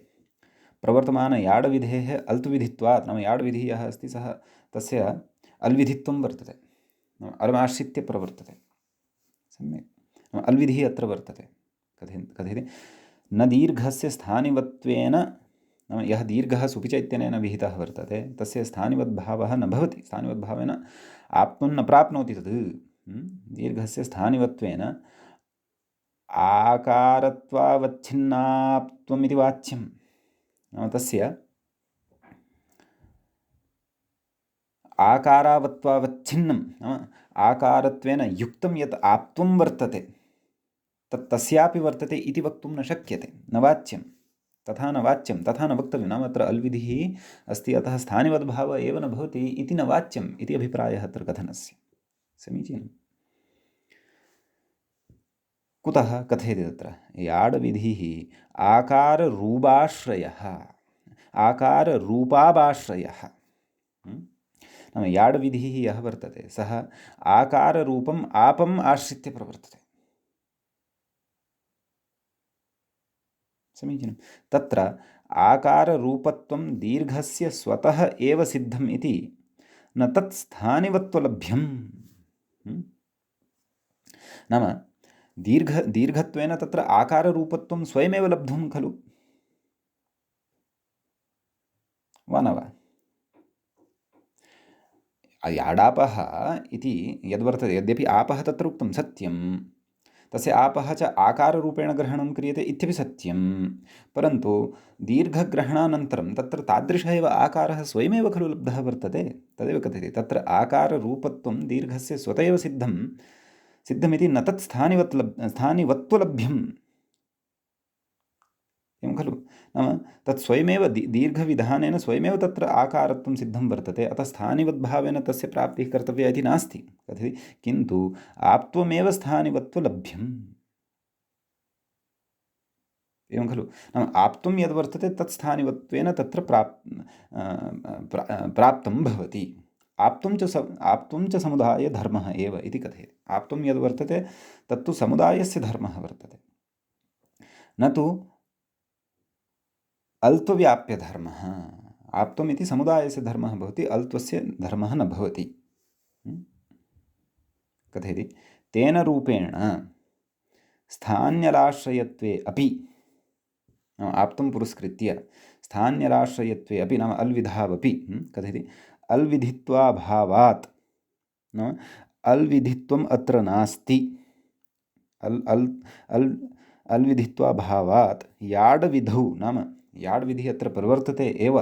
प्रवर्तमान याडविधेः अल्तुविधित्वात्, नाम याडविधिः यः अस्ति सः तस्य अल्विधित्वं वर्तते, नाम अरमाश्रित्य प्रवर्तते। सम्यक्, नाम अल्विधिः अत्र वर्तते। कथयति न दीर्घस्य स्थानिवत्वेन, नाम यः दीर्घः सुपिच इत्यनेन विहितः वर्तते तस्य स्थानिवद्भावः न भवति, स्थानिवद्भावेन आप्तुं न प्राप्नोति तद्। दीर्घस्य स्थानिवत्वेन आकारत्वावच्छिन्नाप्त्वमिति वाच्यं, नाम तस्य आकारावत्वावच्छिन्नं, नाम आकारत्वेन युक्तं यत् आप्त्वं वर्तते तत् तस्यापि वर्तते इति वक्तुं न शक्यते, न वाच्यं, तथा न वाच्यं, तथा न वक्तव्यं। नाम अत्र अल्विधिः अस्ति, अतः स्थानिवद्भावः एव न भवति इति न वाच्यम् इति अभिप्रायः अत्र कथनस्य। समीचीनं। कुतः कथयति तत्र याडविधिः आकाररूपाश्रयः, आकाररूपाभाश्रयः। नाम याडविधिः यः वर्तते सः आकाररूपम् आपम् आश्रित्य प्रवर्तते। समीचीनं। तत्र आकाररूपत्वं दीर्घस्य स्वतः एव सिद्धम् इति न तत् स्थानिवत्वलभ्यम्। नाम दीर्घत्वेन तत्र आकाररूपत्वं स्वयमेव लब्धुं खलु, वा न वा? याडापः इति यद्वर्तते, यद्यपि आपः तत्र उक्तं सत्यं, तस्य आपः च आकाररूपेण ग्रहणं क्रियते इत्यपि सत्यं, परन्तु दीर्घग्रहणानन्तरं तत्र तादृशः एव आकारः स्वयमेव खलु लब्धः वर्तते। तदेव कथयति, तत्र आकाररूपत्वं दीर्घस्य स्वतः एव सिद्धमिति न तत् स्थानिवत्वलभ्यम्, एवं खलु। नाम तत् स्वयमेव दीर्घविधानेन स्वयमेव तत्र आकारत्वं सिद्धं वर्तते, अतः स्थानिवद्भावेन तस्य प्राप्तिः कर्तव्या इति नास्ति। कथयति किन्तु आप्त्वमेव स्थानिवत्वलभ्यम्, एवं खलु। नाम आप्तुं यद्वर्तते तत् स्थानिवत्वेन तत्र प्राप्तं भवति। आप्तुं च समुदायधर्मः एव इति कथयति। आप्तुं यद्वर्तते तत्तु समुदायस्य धर्मः वर्तते, न तु अल्त्वव्याप्यधर्मः। आप्तुम् इति समुदायस्य धर्मः भवति, अल्त्वस्य धर्मः न भवति। कथयति तेन रूपेण स्थान्यलाश्रयत्वे अपि, आप्तुं पुरस्कृत्य स्थान्यलाश्रयत्वे अपि, नाम अल्विधावपि, कथयति अल्विधित्वाभावात्, नाम अल्विधित्वम् अत्र नास्ति, अल्विधित्वाभावात् याडविधौ, नाम याडविधिः अत्र प्रवर्तते एव,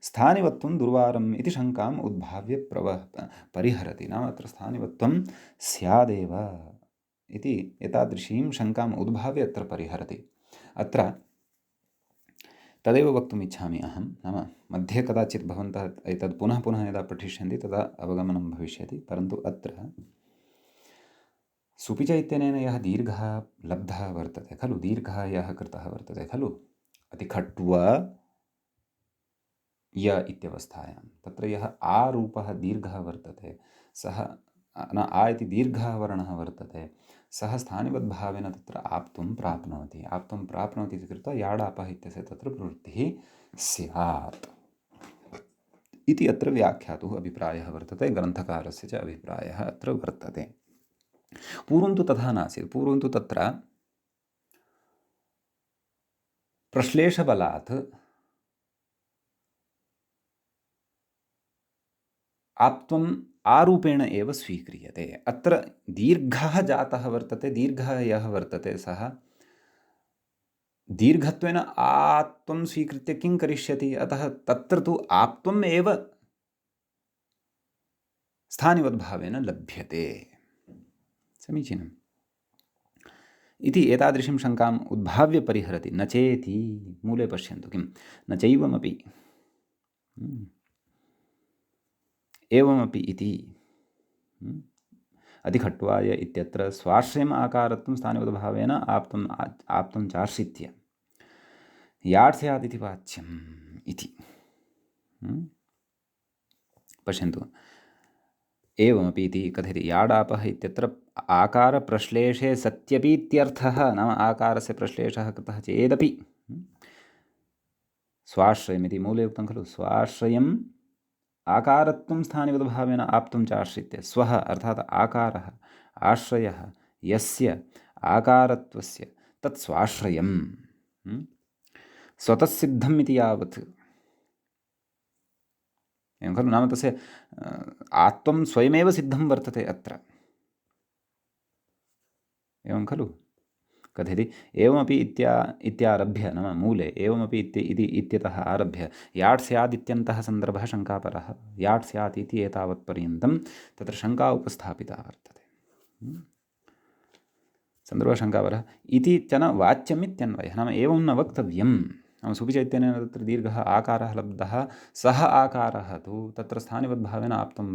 स्थानिवत्वं दुर्वारम् इति शङ्काम् उद्भाव्य परिहरति। नाम अत्र स्थानिवत्वं स्यादेव इति एतादृशीं शङ्काम् उद्भाव्य अत्र परिहरति। अत्र तदेव वक्तुम् इच्छामि अहं, नाम मध्ये कदाचित् भवन्तः एतत् पुनः पुनः यदा पठिष्यन्ति तदा अवगमनं भविष्यति, परन्तु अत्र सुपिच इत्यनेन यः दीर्घः लब्धः वर्तते खलु, दीर्घः यः कृतः वर्तते खलु, अतिखट्व य इत्यवस्थायां, तत्र यः आरूपः दीर्घः वर्तते सः, न आ इति दीर्घः वर्णः वर्तते, सः स्थानिवद्भावेन तत्र आप्तुं प्राप्नोति। आप्तुं प्राप्नोति इति कृत्वा याडापः इत्यस्य तत्र प्रवृत्तिः स्यात् इति अत्र व्याख्यातुः अभिप्रायः वर्तते, ग्रन्थकारस्य च अभिप्रायः अत्र वर्तते। पूर्वं तु तथा नासीत्। पूर्वं तु तत्र प्रश्लेषबलात् आप्त्वम् आरूपेण एव स्वीक्रियते। अत्र दीर्घः जातः वर्तते, दीर्घः यः वर्तते सः दीर्घत्वेन आत्वं स्वीकृत्य किं करिष्यति, अतः तत्र तु आप्त्वम् एव स्थानिवद्भावेन लभ्यते। समीचीनम् इति एतादृशीं शङ्काम् उद्भाव्य परिहरति। न चेति मूले पश्यन्तु किं न चैवमपि, एवमपि इति अधिखट्वाय इत्यत्र स्वाश्रयम् आकारत्वं स्थानिपदभावेन आप्तं चाश्रित्य याट् स्यात् इति वाच्यम् इति। पश्यन्तु, एवमपि इति कथयति। याडापः इत्यत्र आकारप्रश्लेषे सत्यपीत्यर्थः, नाम आकारस्य प्रश्लेषः कृतः चेदपि स्वाश्रयमिति मूले उक्तं खलु, स्वाश्रयम् आकारत्वं स्थानिपदभावेन आप्तं चाश्रित्य। स्वः अर्थात् आकारः, आश्रयः यस्य आकारत्वस्य तत् स्वाश्रयं स्वतः सिद्धम् इति यावत्, एवं खलु, नाम तस्य आत्वं स्वयमेव सिद्धं वर्तते अत्र, एवं खलु। कथयति एवमपि इत्यारभ्य, नाम मूले एवमपि इत्यतः आरभ्य याट् स्यात् इत्यन्तः सन्दर्भः शङ्कापरः, याट् स्यात् इति एतावत्पर्यन्तं तत्र शङ्का उपस्थापिता वर्तते। सन्दर्भः शङ्कापरः इति च न वाच्यमित्यन्वयः, नाम एवं न वक्तव्यं। नाम सुविचैतन्येन तत्र दीर्घः आकारः लब्धः, सः आकारः तु तत्र स्थानिपद्भावेन आप्तं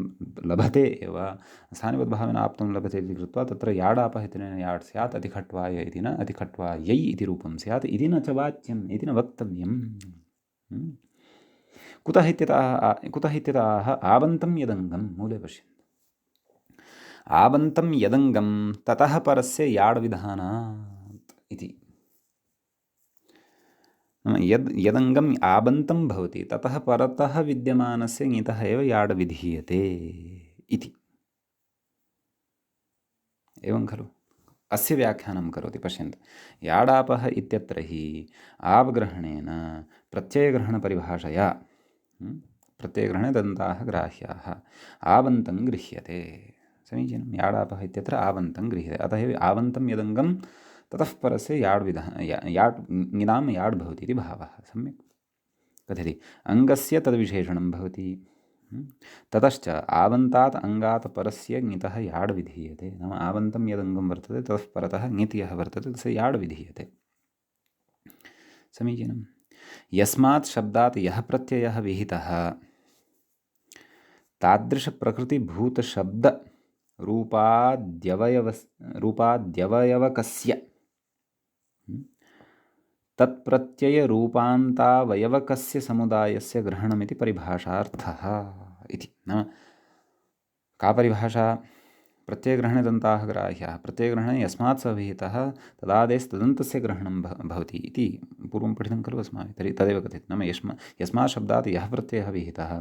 लभते एव, स्थानिपद्भावेन आप्तं लभते इति कृत्वा तत्र याडापः इत्यनेन याट् स्यात्, अधिखट्वाय इति न अधिखट्वायै इति रूपं स्यात् इति न च वाच्यम्, इति न वक्तव्यम्। कुतः इत्यतः आबन्तं यदङ्गं, मूले पश्यन्तु, आबन्तं यदङ्गं ततः परस्य याड्विधानात् इति। यदङ्गम् आबन्तं भवति ततः परतः विद्यमानस्य ङितः एव याड् विधीयते इति, एवं खलु। अस्य व्याख्यानं करोति, पश्यन्तु। याडापः इत्यत्र हि आप्ग्रहणेन प्रत्ययग्रहणपरिभाषया, प्रत्ययग्रहणे दन्ताः ग्राह्याः, आबन्तं गृह्यते। समीचीनं। याडापः इत्यत्र आबन्तं गृह्यते, अतः एव आबन्तं यदङ्गं ततः परस्य याड् ङिनां याड् भवति इति भावः। सम्यक्। कथयति अङ्गस्य तद्विशेषणं भवति, ततश्च आबन्तात् अङ्गात् परस्य ङितः याड् विधीयते, नाम आबन्तं यदङ्गं वर्तते ततः परतः ङित् यः वर्तते तस्य याड् विधीयते। समीचीनं। यस्मात् शब्दात् यः प्रत्ययः विहितः तादृशप्रकृतिभूतशब्दरूपाद्यवयवकस्य तत्प्रत्ययरूपान्तावयवकस्य समुदायस्य ग्रहणमिति परिभाषार्थः इति। नाम का परिभाषा? प्रत्ययग्रहणे दन्ताः ग्राह्याः, प्रत्ययग्रहणे यस्मात् सः विहितः तदादेस्तदन्तस्य ग्रहणं भवति इति पूर्वं पठितं खलु अस्माभिः। तर्हि तदेव कथयति, नाम यस्मात् शब्दात् यः प्रत्ययः विहितः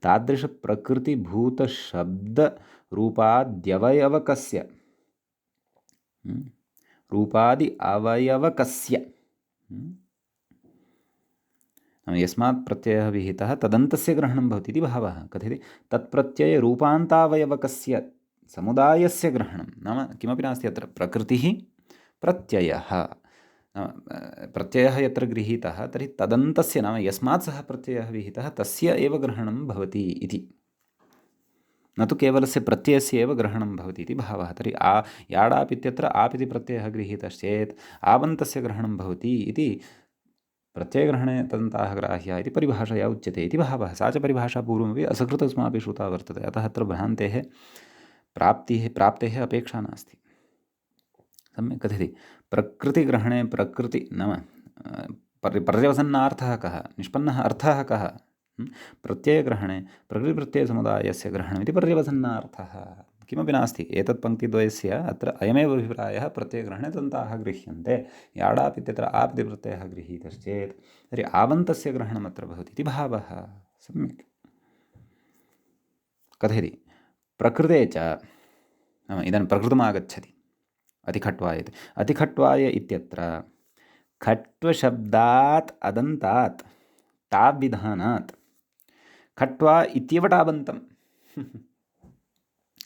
तादृशप्रकृतिभूतशब्दरूपाद्यवयवकस्य, रूपादि अवयवकस्य, यस्मात् प्रत्ययः विहितः तदन्तस्य ग्रहणं भवति इति भावः। कथयति तत्प्रत्ययरूपान्तावयवकस्य समुदायस्य ग्रहणं, नाम किमपि नास्ति अत्र, प्रकृतिः प्रत्ययः, प्रत्ययः यत्र गृहीतः तर्हि तदन्तस्य, नाम यस्मात् सः प्रत्ययः विहितः तस्य एव ग्रहणं भवति इति, न तु केवलस्य प्रत्ययस्य एव ग्रहणं भवति इति भावः। तर्हि याडाप् इत्यत्र आप् इति प्रत्ययः गृहीतश्चेत् आबन्तस्य ग्रहणं भवति इति प्रत्ययग्रहणे तदन्ताः ग्राह्याः इति परिभाषया उच्यते इति भावः। सा च परिभाषा पूर्वमपि असकृत् अस्माभिः श्रुता वर्तते, अतः अत्र भ्रान्तेः प्राप्तेः अपेक्षा नास्ति। सम्यक्। कथयति प्रकृतिग्रहणे नाम पर्यवसन्नार्थः कः, निष्पन्नः अर्थः कः? प्रत्ययग्रहणे प्रकृतिप्रत्ययसमुदायस्य ग्रहणमिति पर्यवसन्नार्थः। किमपि नास्ति, एतत् पङ्क्तिद्वयस्य अत्र अयमेव अभिप्रायः, प्रत्ययग्रहणे दन्ताः गृह्यन्ते, याडाप् इत्यत्र आप् इति प्रत्ययः गृहीतश्चेत् तर्हि आबन्तस्य ग्रहणमत्र भवति इति भावः। सम्यक्। कथयति प्रकृते च, नाम इदानीं प्रकृतमागच्छति अधिखट्वाय इति। अधिखट्वाय इत्यत्र खट्वशब्दात् अदन्तात् ताव्विधानात् खट्वा इत्येव टाबन्तम्,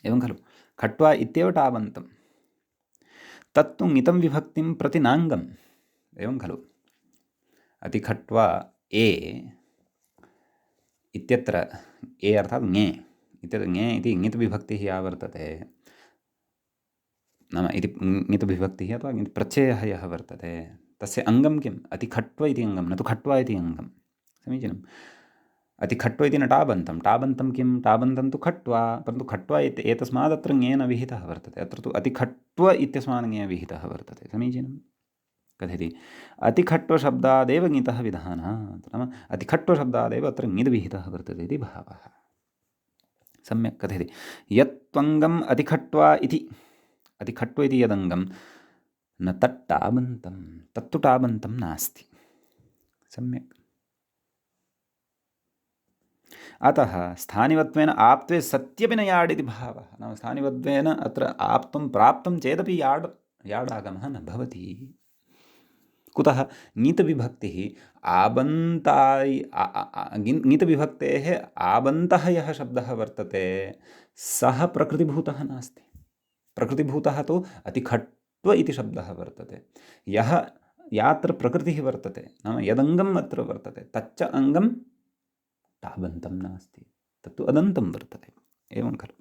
एवं खलु। खट्वा इत्येव टाबन्तं, तत्तु ङितं विभक्तिं प्रति नाङ्गम्, एवं खलु। अधिखट्वा ए इत्यत्र ए अर्थात् ङे इत्यत्र ङे इति ङित् विभक्तिः या वर्तते, नाम इति ङित् विभक्तिः अथवा ङित् प्रत्ययः यः वर्तते तस्य अङ्गं किम्? अधिखट्व इति अङ्गं, न तु खट्वा इति अङ्गं। समीचीनं। अतिखट्व इति न टाबन्तं, टाबन्तं किं, टाबन्तं तु खट्वा, परन्तु खट्वा एतस्मात् अत्र ङेन विहितः वर्तते, अत्र तु अतिखट्व इत्यस्मात् ङे विहितः वर्तते। समीचीनं कथयति अतिखट्वशब्दादेव ङितः विधानात्, नाम अतिखट्वशब्दादेव अत्र ङिद् विहितः वर्तते इति भावः। सम्यक् कथयति यत्त्वङ्गम् अतिखट्वा इति, अतिखट्व इति यदङ्गं न तट्टाबन्तं, तत्तु टाबन्तं नास्ति। सम्यक्। अतः स्थानिवत्वेन आप्त्वे सत्यपि न याड् इति भावः, नाम स्थानिवत्वेन अत्र आप्तुं प्राप्तं चेदपि याडागमः न भवति। कुतः ङित् विभक्तिः आबन्ताय ङित् विभक्तेः आबन्तः यः शब्दः वर्तते सः प्रकृतिभूतः नास्ति। प्रकृतिभूतः तु अतिखट्व इति शब्दः वर्तते। यात्र प्रकृतिः वर्तते, नाम यदङ्गम् अत्र वर्तते तच्च अङ्गं टाबन्तं नास्ति, तत्तु अदन्तं वर्तते। एवं खलु।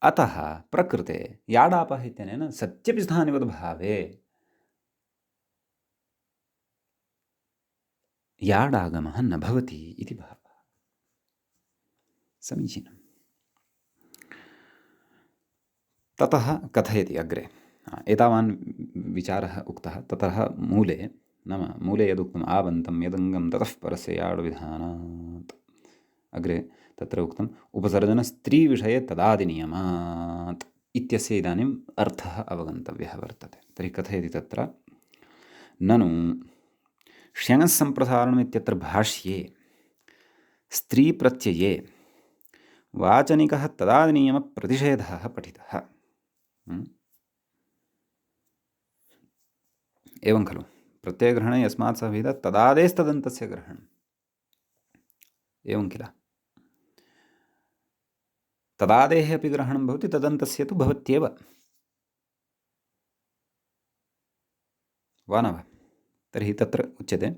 अतः प्रकृते याडापः इत्यनेन सत्यपि स्थानिवद्भावे याडागमः न भवति इति भावः। समीचीनम्। ततः कथयति अग्रे, एतावान् विचारः उक्तः। ततः मूले, नाम मूले यदुक्तम् आबन्तं यदङ्गं ततः परस्य याडुविधानात्, अग्रे तत्र उक्तम् उपसर्जनस्त्रीविषये तदादिनियमात् इत्यस्य इदानीम् अर्थः अवगन्तव्यः वर्तते। तर्हि कथयति तत्र ननु ष्यङः सम्प्रसारणम् इत्यत्र भाष्ये स्त्रीप्रत्यये वाचनिकः तदादिनियमप्रतिषेधः पठितः। एवं खलु। प्रत्ययग्रहणे यस्मात् सह विहितः तदादेस्तदन्तस्य ग्रहणम्, एवं किल। तदादेः अपि ग्रहणं भवति, तदन्तस्य तु भवत्येव, वा न वा। तर्हि तत्र उच्यते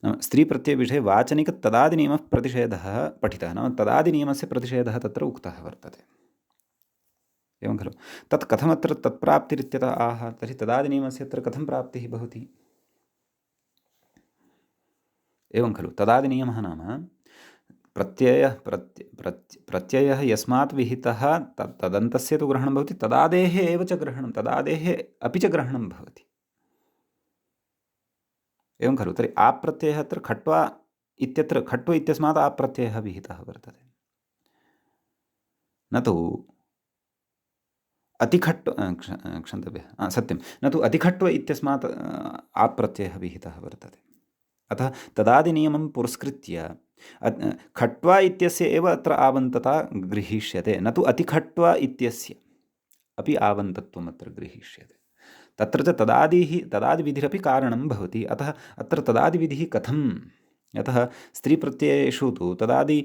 नाम स्त्रीप्रत्ययविषये वाचनिकतदादिनियमः प्रतिषेधः पठितः, नाम तदादिनियमस्य प्रतिषेधः तत्र उक्तः वर्तते। एवं खलु। तत् कथमत्र तत्प्राप्तिरित्यतः आह, तर्हि तदादिनियमस्य अत्र कथं प्राप्तिः भवति। एवं खलु। तदादिनियमः नाम प्रत्ययः यस्मात् विहितः तदन्तस्य तु ग्रहणं भवति, तदादेः एव च ग्रहणं, तदादेः अपि च ग्रहणं भवति। एवं खलु। तर्हि आप्रत्ययः अत्र खट्वा इत्यत्र खट्व इत्यस्मात् आप्रत्ययः विहितः वर्तते, न तु अतिखट्व, क्षन्तव्यः, सत्यं, न तु अतिखट्व इत्यस्मात् आप्रत्ययः विहितः वर्तते। अतः तदादिनियमं पुरस्कृत्य खट्वा इत्यस्य एव अत्र आवन्तता गृहीष्यते, न तु अतिखट्वा इत्यस्य अपि आवन्तत्वम् अत्र गृहीष्यते। तत्र च तदादिविधिरपि कारणं भवति। अतः अत्र तदादिविधिः कथम्, यतः स्त्रीप्रत्ययेषु तु तदादि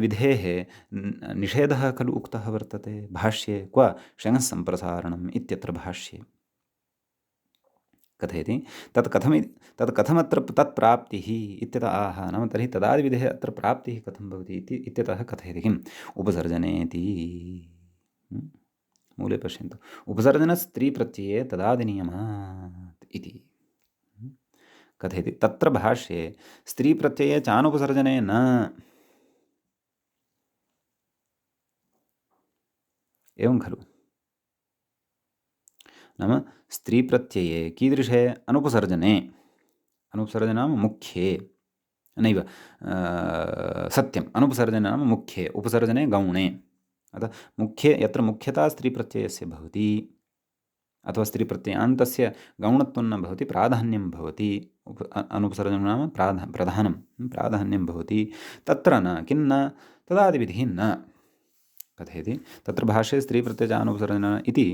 विधेः निषेधः खलु उक्तः वर्तते भाष्ये, क्व ष्यङः सम्प्रसारणम् इत्यत्र भाष्ये कथयति तत् कथमत्र तत्प्राप्तिः इत्यतः आह, नाम तर्हि तदादिविधेः अत्र प्राप्तिः कथं भवति इत्यतः कथयति किम् उपसर्जनेति। मूले पश्यन्तु, उपसर्जनस्त्रीप्रत्यये तदादिनियमात् इति कथयति। तत्र भाष्ये स्त्रीप्रत्यये चानुपसर्जने न, एवं खलु। नाम स्त्रीप्रत्यये कीदृशे, अनुपसर्जने, अनुपसर्जने नाम मुख्ये, नैव सत्यम्, अनुपसर्जने नाम मुख्ये, उपसर्जने गौणे। अतः मुख्ये यत्र मुख्यता स्त्रीप्रत्ययस्य भवति अथवा स्त्रीप्रत्ययान्तस्य गौणत्वं न भवति, प्राधान्यं भवति, अनुपसर्जनं नाम प्राधान्यं भवति, तत्र न किन्न तदादिविधिः न कथयति। तत्र भाष्ये स्त्रीप्रत्ययचानुपसर्जन इति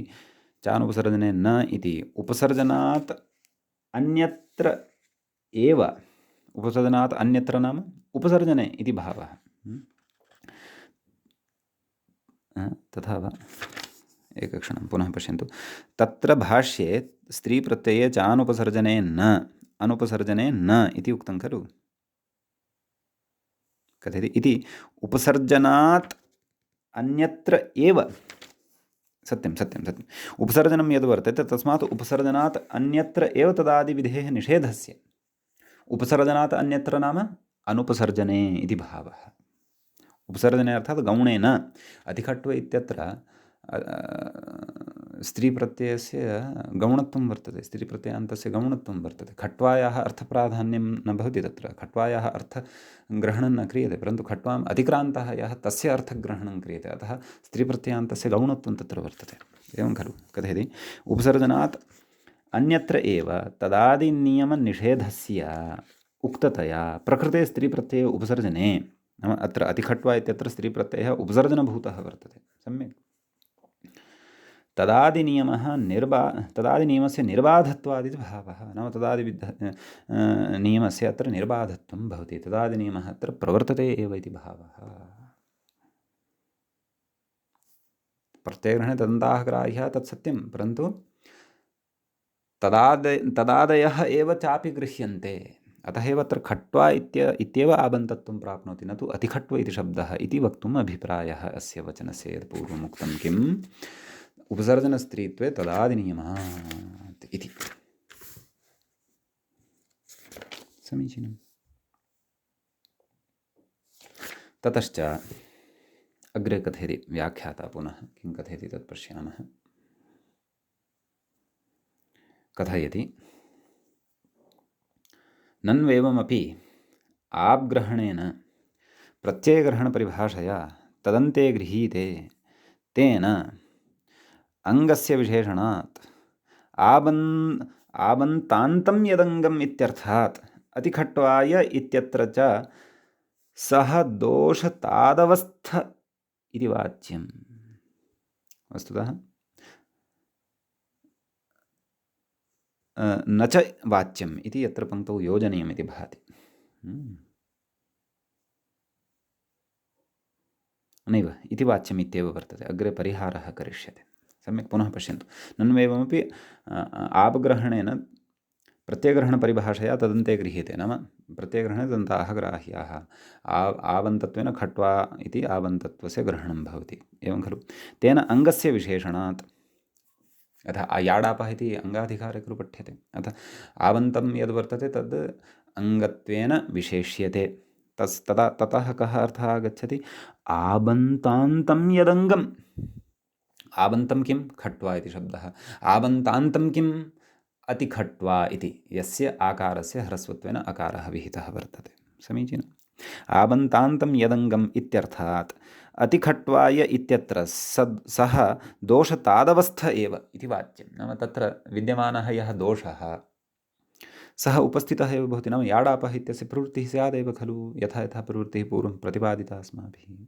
चानुपसर्जने न इति उपसर्जनात् अन्यत्र एव, उपसर्जनात् अन्यत्र नाम उपसर्जने इति भावः। तथा वा, एकक्षणं पुनः पश्यन्तु। तत्र भाष्ये स्त्रीप्रत्यये चानुपसर्जने न, अनुपसर्जने न इति उक्तं खलु। कथयति इति उपसर्जनात् अन्यत्र एव, सत्यं, उपसर्जनं यद् वर्तते तस्मात् उपसर्जनात् अन्यत्र एव तदादिविधेः निषेधस्य उपसर्जनात् अन्यत्र नाम अनुपसर्जने इति भावः। उपसर्जने अर्थात् गौणेन। अधिकट्व इत्यत्र स्त्रीप्रत्ययस्य गौणत्वं वर्तते, स्त्रीप्रत्ययान्तस्य गौणत्वं वर्तते। खट्वायाः अर्थप्राधान्यं न भवति तत्र, खट्वायाः अर्थग्रहणं न क्रियते, परन्तु खट्वाम् अतिक्रान्तः यः तस्य अर्थग्रहणं क्रियते, अतः स्त्रीप्रत्ययान्तस्य गौणत्वं तत्र वर्तते। एवं खलु कथयति उपसर्जनात् अन्यत्र एव तदादिनियमनिषेधस्य उक्ततया प्रकृते स्त्रीप्रत्यये उपसर्जने, नाम अत्र अतिखट्वा इत्यत्र स्त्रीप्रत्ययः उपसर्जनभूतः वर्तते। सम्यक्। तदादिनियमस्य निर्बाधत्वादिति भावः, नाम नियमस्य अत्र निर्बाधत्वं भवति, तदादिनियमः अत्र प्रवर्तते एव इति भावः। प्रत्ययग्रहणे तदन्ताः ग्राह्याः तत्सत्यं, परन्तु तदादयः एव चापि गृह्यन्ते, अतः एव अत्र खट्वा इत्येव आबन्तत्वं प्राप्नोति, न तु अतिखट्व इति शब्दः इति वक्तुम् अभिप्रायः अस्य वचनस्य। यत् पूर्वमुक्तं किम् उपसर्जनस्त्रीत्वे तदादिनियमात् इति। समीचीनम्। ततश्च अग्रे कथयति व्याख्याता पुनः, किं कथयति तत् पश्यामः। कथयति नन्वेवमपि आब्ग्रहणेन प्रत्ययग्रहणपरिभाषया तदन्ते गृहीते तेन अङ्गस्य विशेषणात् आबन्तान्तं यदङ्गम् इत्यर्थात् अतिखट्वाय इत्यत्र च सह दोषतादवस्थ इति वाच्यम्। वस्तुतः न च वाच्यम् इति यत्र पङ्क्तौ योजनीयमिति भाति। नैव इति वाच्यम् इत्येव वर्तते, अग्रे परिहारः करिष्यते। सम्यक् पुनः पश्यन्तु। नन्वेवमपि आबग्रहणेन प्रत्ययग्रहणपरिभाषया तदन्ते गृह्यते, नाम प्रत्ययग्रहणे दन्ताः ग्राह्याः। आबन्तत्वेन खट्वा इति आबन्तत्वस्य ग्रहणं भवति, एवं खलु। तेन अङ्गस्य विशेषणात्, अतः याडापः इति अङ्गाधिकारे खलु पठ्यते, अतः आबन्तं यद् वर्तते तद् अङ्गत्वेन विशेष्यते। ततः कः अर्थः आगच्छति? आबन्तान्तं यदङ्गम्। आबन्तं किं? खट्वा इति शब्दः। आबन्तान्तं किम्? अतिखट्वा इति, यस्य आकारस्य ह्रस्वत्वेन अकारः विहितः वर्तते। समीचीनम्। आबन्तान्तं यदङ्गम् इत्यर्थात् अतिखट्वाय इत्यत्र सः दोषतादवस्थ एव इति वाच्यं, नाम तत्र विद्यमानः यः दोषः सः उपस्थितः एव भवति, नाम याडापः इत्यस्य प्रवृत्तिः स्यादेव खलु, यथा यथा प्रवृत्तिः पूर्वं प्रतिपादिता अस्माभिः।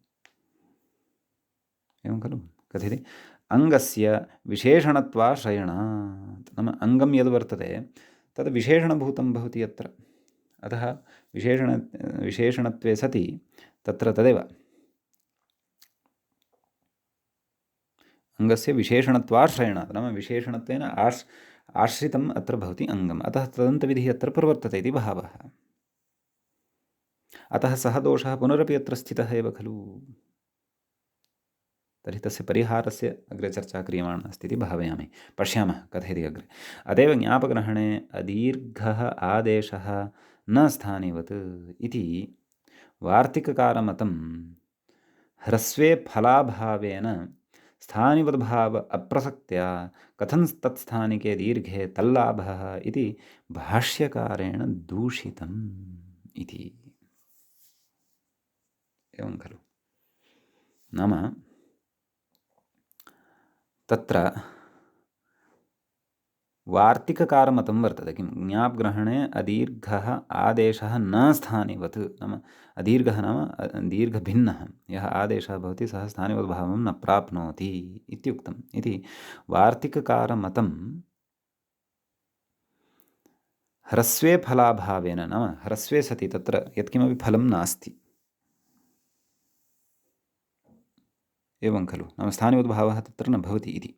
एवं खलु कथयति अङ्गस्य विशेषणत्वाश्रयणात्, नाम अङ्गं यद् वर्तते तद् विशेषणभूतं भवति अत्र, अतः विशेषणत्वे सति तत्र तदेव अङ्गस्य विशेषणत्वाश्रयणात्, नाम विशेषणत्वेन आश्रितम् अत्र भवति अङ्गम्, अतः तदन्तविधिः अत्र प्रवर्तते इति भावः। अतः सः दोषः पुनरपि अत्र स्थितः एव खलु। तर्हि तस्य परिहारस्य अग्रे चर्चा क्रियमाणा अस्ति इति भावयामि। पश्यामः कथयति अग्रे। अतएव ज्ञापग्रहणे अदीर्घः आदेशः न स्थानिवत् इति वार्तिककारमतं ह्रस्वे फलाभावेन स्थानिवद्भाव अप्रसक्त्या कथं तत्स्थानिके दीर्घे तल्लाभः इति भाष्यकारेण दूषितम् इति। एवं खलु, नाम तत्र वार्तिककारमतं वर्तते किं? ज्ञापग्रहणे अदीर्घः आदेशः न स्थानिवत्, नाम अदीर्घः नाम दीर्घभिन्नः यः आदेशः भवति सः स्थानिवद्भावं न प्राप्नोति इत्युक्तम् इति वार्तिककारमतं ह्रस्वे फलाभावेन, नाम ह्रस्वे सति तत्र यत्किमपि फलं नास्ति, एवं खलु, नाम स्थानिवद्भावः तत्र न भवति इति।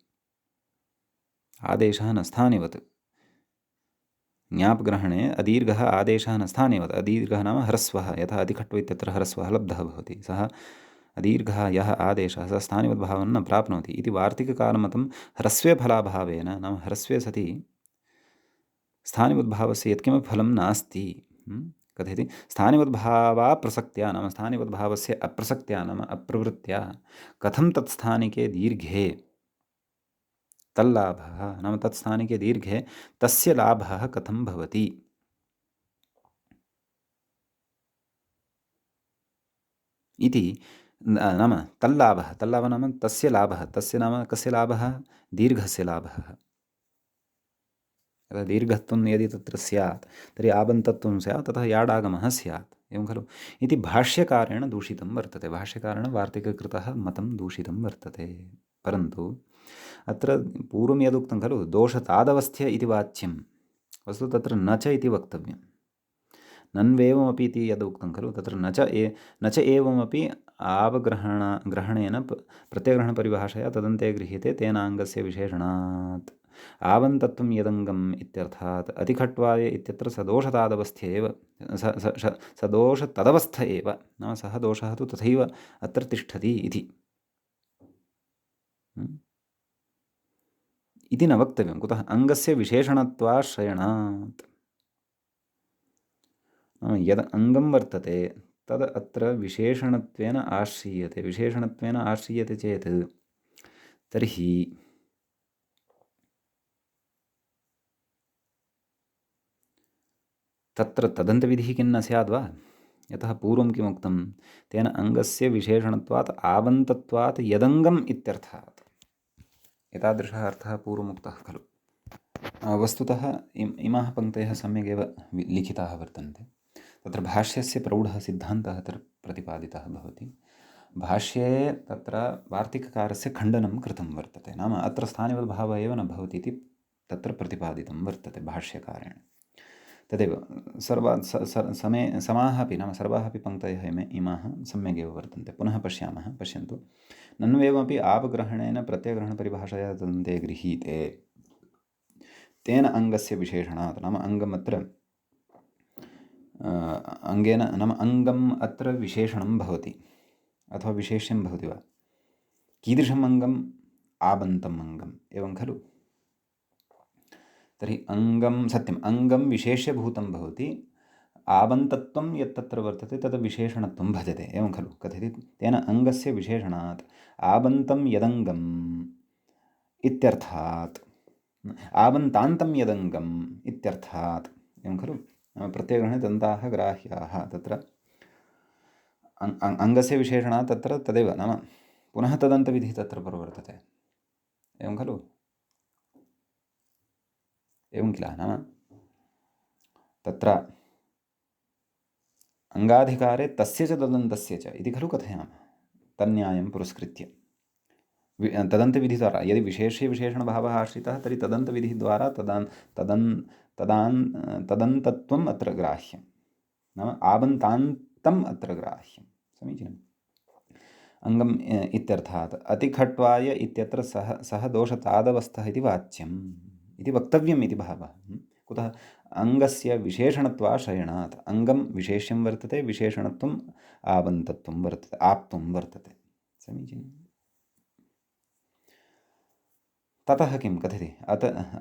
आदेशः न स्थानिवत्, ज्ञापग्रहणे अदीर्घः आदेशः न स्थानिवत्, अदीर्घः नाम ह्रस्वः, यथा अधिखट्व इत्यत्र ह्रस्वः लब्धः भवति, सः अदीर्घः यः आदेशः सः स्थानिवद्भावं न प्राप्नोति इति वार्तिककारमतं ह्रस्वे फलाभावेन, नाम ह्रस्वे सति स्थानिवद्भावस्य यत्किमपि फलं नास्ति, कथयति स्थानिवद्भावाप्रसक्त्या नाम स्थानिवद्भावस्य अप्रसक्त्या नाम अप्रवृत्त्या कथं तत्स्थानिके दीर्घे तल्लाभः नाम तत्स्थानिके दीर्घे तस्य लाभः कथं भवति इति नाम तल्लाभः नाम तस्य लाभः तस्य नाम कस्य लाभः दीर्घस्य लाभः यदा दीर्घत्वं यदि तत्र स्यात् तर्हि आबन्तत्वं स्यात् ततः याडागमः स्यात् एवं खलु इति भाष्यकारेण दूषितं वर्तते भाष्यकारेण वार्तिककृतः मतं दूषितं वर्तते परन्तु अत्र पूर्वं यदुक्तं खलु दोषतादवस्थ्य इति वाच्यं वस्तु तत्र न च इति वक्तव्यं नन्वेवमपि इति यदुक्तं खलु तत्र न च एवमपि ग्रहणेन प्रत्ययग्रहणपरिभाषया तदन्ते गृह्यते तेनाङ्गस्य विशेषणात् आवन्तत्वं यदङ्गम् इत्यर्थात् अतिखट्वाय इत्यत्र सदोषतादवस्थ्य एव सदोषतदवस्थ एव नाम सः दोषः तु तथैव अत्र तिष्ठति इति न वक्तव्यं कुतः अङ्गस्य विशेषणत्वाश्रयणात् यद् अङ्गं वर्तते तद् अत्र विशेषणत्वेन आश्रीयते चेत् तर्हि तत्र तदन्तविधिः किं न स्याद् वा यतः पूर्वं किमुक्तं तेन अङ्गस्य विशेषणत्वात् आवन्तत्वात् यदङ्गम् इत्यर्थात् एतादृशः अर्थः पूर्वमुक्तः खलु वस्तुतः इमाः पङ्क्तयः सम्यगेव लिखिताः वर्तन्ते तत्र भाष्यस्य प्रौढः सिद्धान्तः अत्र प्रतिपादितः भवति भाष्ये तत्र वार्तिककारस्य खण्डनं कृतं वर्तते नाम अत्र स्थानिवद्भावः एव न भवति इति तत्र प्रतिपादितं वर्तते भाष्यकारेण तदेव समाः अपि नाम सर्वाः अपि पङ्क्तयः इमाः सम्यगेव वर्तन्ते पुनः पश्यन्तु नन्वेवमपि आपग्रहणेन प्रत्ययग्रहणपरिभाषया तदन्ते गृहीते तेन अङ्गस्य विशेषणात् नाम अङ्गम् अत्र अङ्गेन नाम अङ्गम् अत्र विशेषणं भवति अथवा विशेष्यं भवति वा कीदृशम् अङ्गम् आबन्तम् अङ्गम् एवं खलु तर्हि अङ्गं सत्यम् अङ्गं विशेष्यभूतं भवति आबन्तत्वं यत् तत्र वर्तते तद् विशेषणत्वं भजते एवं खलु कथयति तेन अङ्गस्य विशेषणात् आबन्तं यदङ्गम् इत्यर्थात् आबन्तान्तं यदङ्गम् इत्यर्थात् एवं खलु प्रत्ययग्रहणे दन्ताः ग्राह्याः तत्र अङ्गस्य विशेषणात् तत्र तदेव नाम पुनः तदन्तविधिः तत्र प्रवर्तते एवं खलु एवं किल नाम तत्र अङ्गाधिकारे तस्य च तदन्तस्य च इति खलु कथयामः तन्न्यायं पुरस्कृत्य तदन्तविधिद्वारा यदि विशेषणभावः आश्रितः तर्हि तदन्तविधिद्वारा तदन्तत्वम् अत्र ग्राह्यं नाम आबन्तान्तम् अत्र ग्राह्यं समीचीनम् अङ्गम् इत्यर्थात् अतिखट्वाय इत्यत्र सः दोषतादवस्थः इति वाच्यम् इति वक्तव्यम् इति भावः कुतः अङ्गस्य विशेषणत्वाश्रयणात् अङ्गं विशेष्यं वर्तते विशेषणत्वम् आबन्तत्वं वर्तते आप्तुं वर्तते समीचीनम् ततः किं कथयति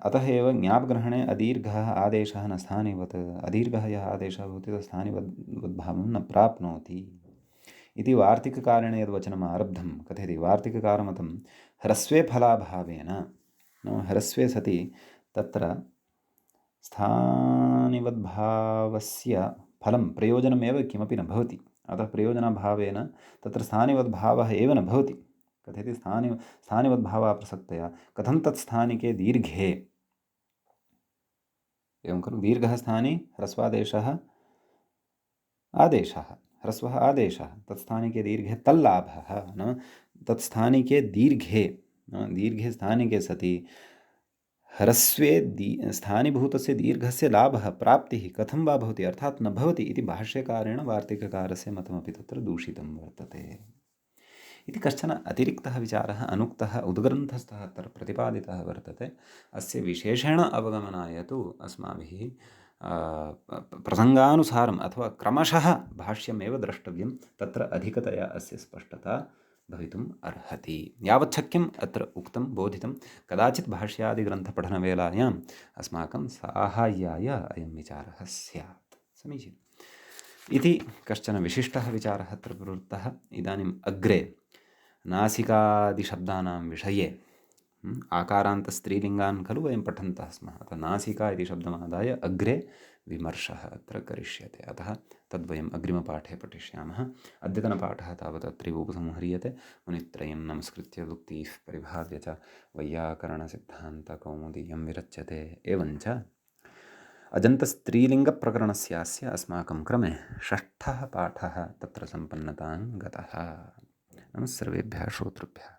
अतः एव ज्ञापग्रहणे अदीर्घः आदेशः न स्थानिवत् अदीर्घः यः आदेशः भवति तत् स्थानिवद्भावं न प्राप्नोति इति वार्तिककारेण यद्वचनम् आरब्धं कथयति वार्तिककारमतं ह्रस्वे फलाभावेन नाम ह्रस्वे सति तत्र स्थानिवद्भावस्य फलं प्रयोजनमेव किमपि न भवति अतः प्रयोजनाभावेन तत्र स्थानिवद्भावः एव न भवति कथयति स्थानिवद्भावाप्रसक्तया कथं तत् स्थानिके दीर्घे एवं खलु दीर्घः स्थाने ह्रस्वादेशः आदेशः ह्रस्वः आदेशः तत् स्थानिके दीर्घे तल्लाभः नाम तत् स्थानिके दीर्घे नाम दीर्घे स्थानिके सति ह्रस्वे स्थानीभूतस्य दीर्घस्य लाभः प्राप्तिः कथं वा भवति अर्थात् न भवति इति भाष्यकारेण वार्तिककारस्य मतमपि तत्र दूषितं वर्तते इति कश्चन अतिरिक्तः विचारः अनुक्तः उद्ग्रन्थस्थः अत्र प्रतिपादितः वर्तते अस्य विशेषेण अवगमनाय तु अस्माभिः प्रसङ्गानुसारम् अथवा क्रमशः भाष्यमेव द्रष्टव्यं तत्र अधिकतया अस्य स्पष्टता भवितुम् अर्हति यावत् शक्यम् अत्र उक्तं बोधितं कदाचित् भाष्यादिग्रन्थपठनवेलायाम् अस्माकं साहाय्याय अयं विचारः स्यात् समीचीनम् इति कश्चन विशिष्टः विचारः अत्र प्रवृत्तः। इदानीम् अग्रे नासिकादिशब्दानां विषये आकारान्तस्त्रीलिङ्गान् खलु वयं पठन्तः स्मः। अतः नासिका इति शब्दमादाय अग्रे विमर्शः अत्र करिष्यते। अतः तद्वयम् अग्रिमपाठे पठिष्यामः। अद्यतनपाठः तावत् अत्रैव उपसंह्रियते। मुनित्रयं नमस्कृत्य उक्तिः परिभाव्य च वैयाकरणसिद्धान्तकौमुदीयं विरच्यते। एवञ्च अजन्तस्त्रीलिङ्गप्रकरणस्यास्य अस्माकं क्रमे षष्ठः पाठः तत्र सम्पन्नतां गतः। नमः सर्वेभ्यः श्रोतृभ्यः।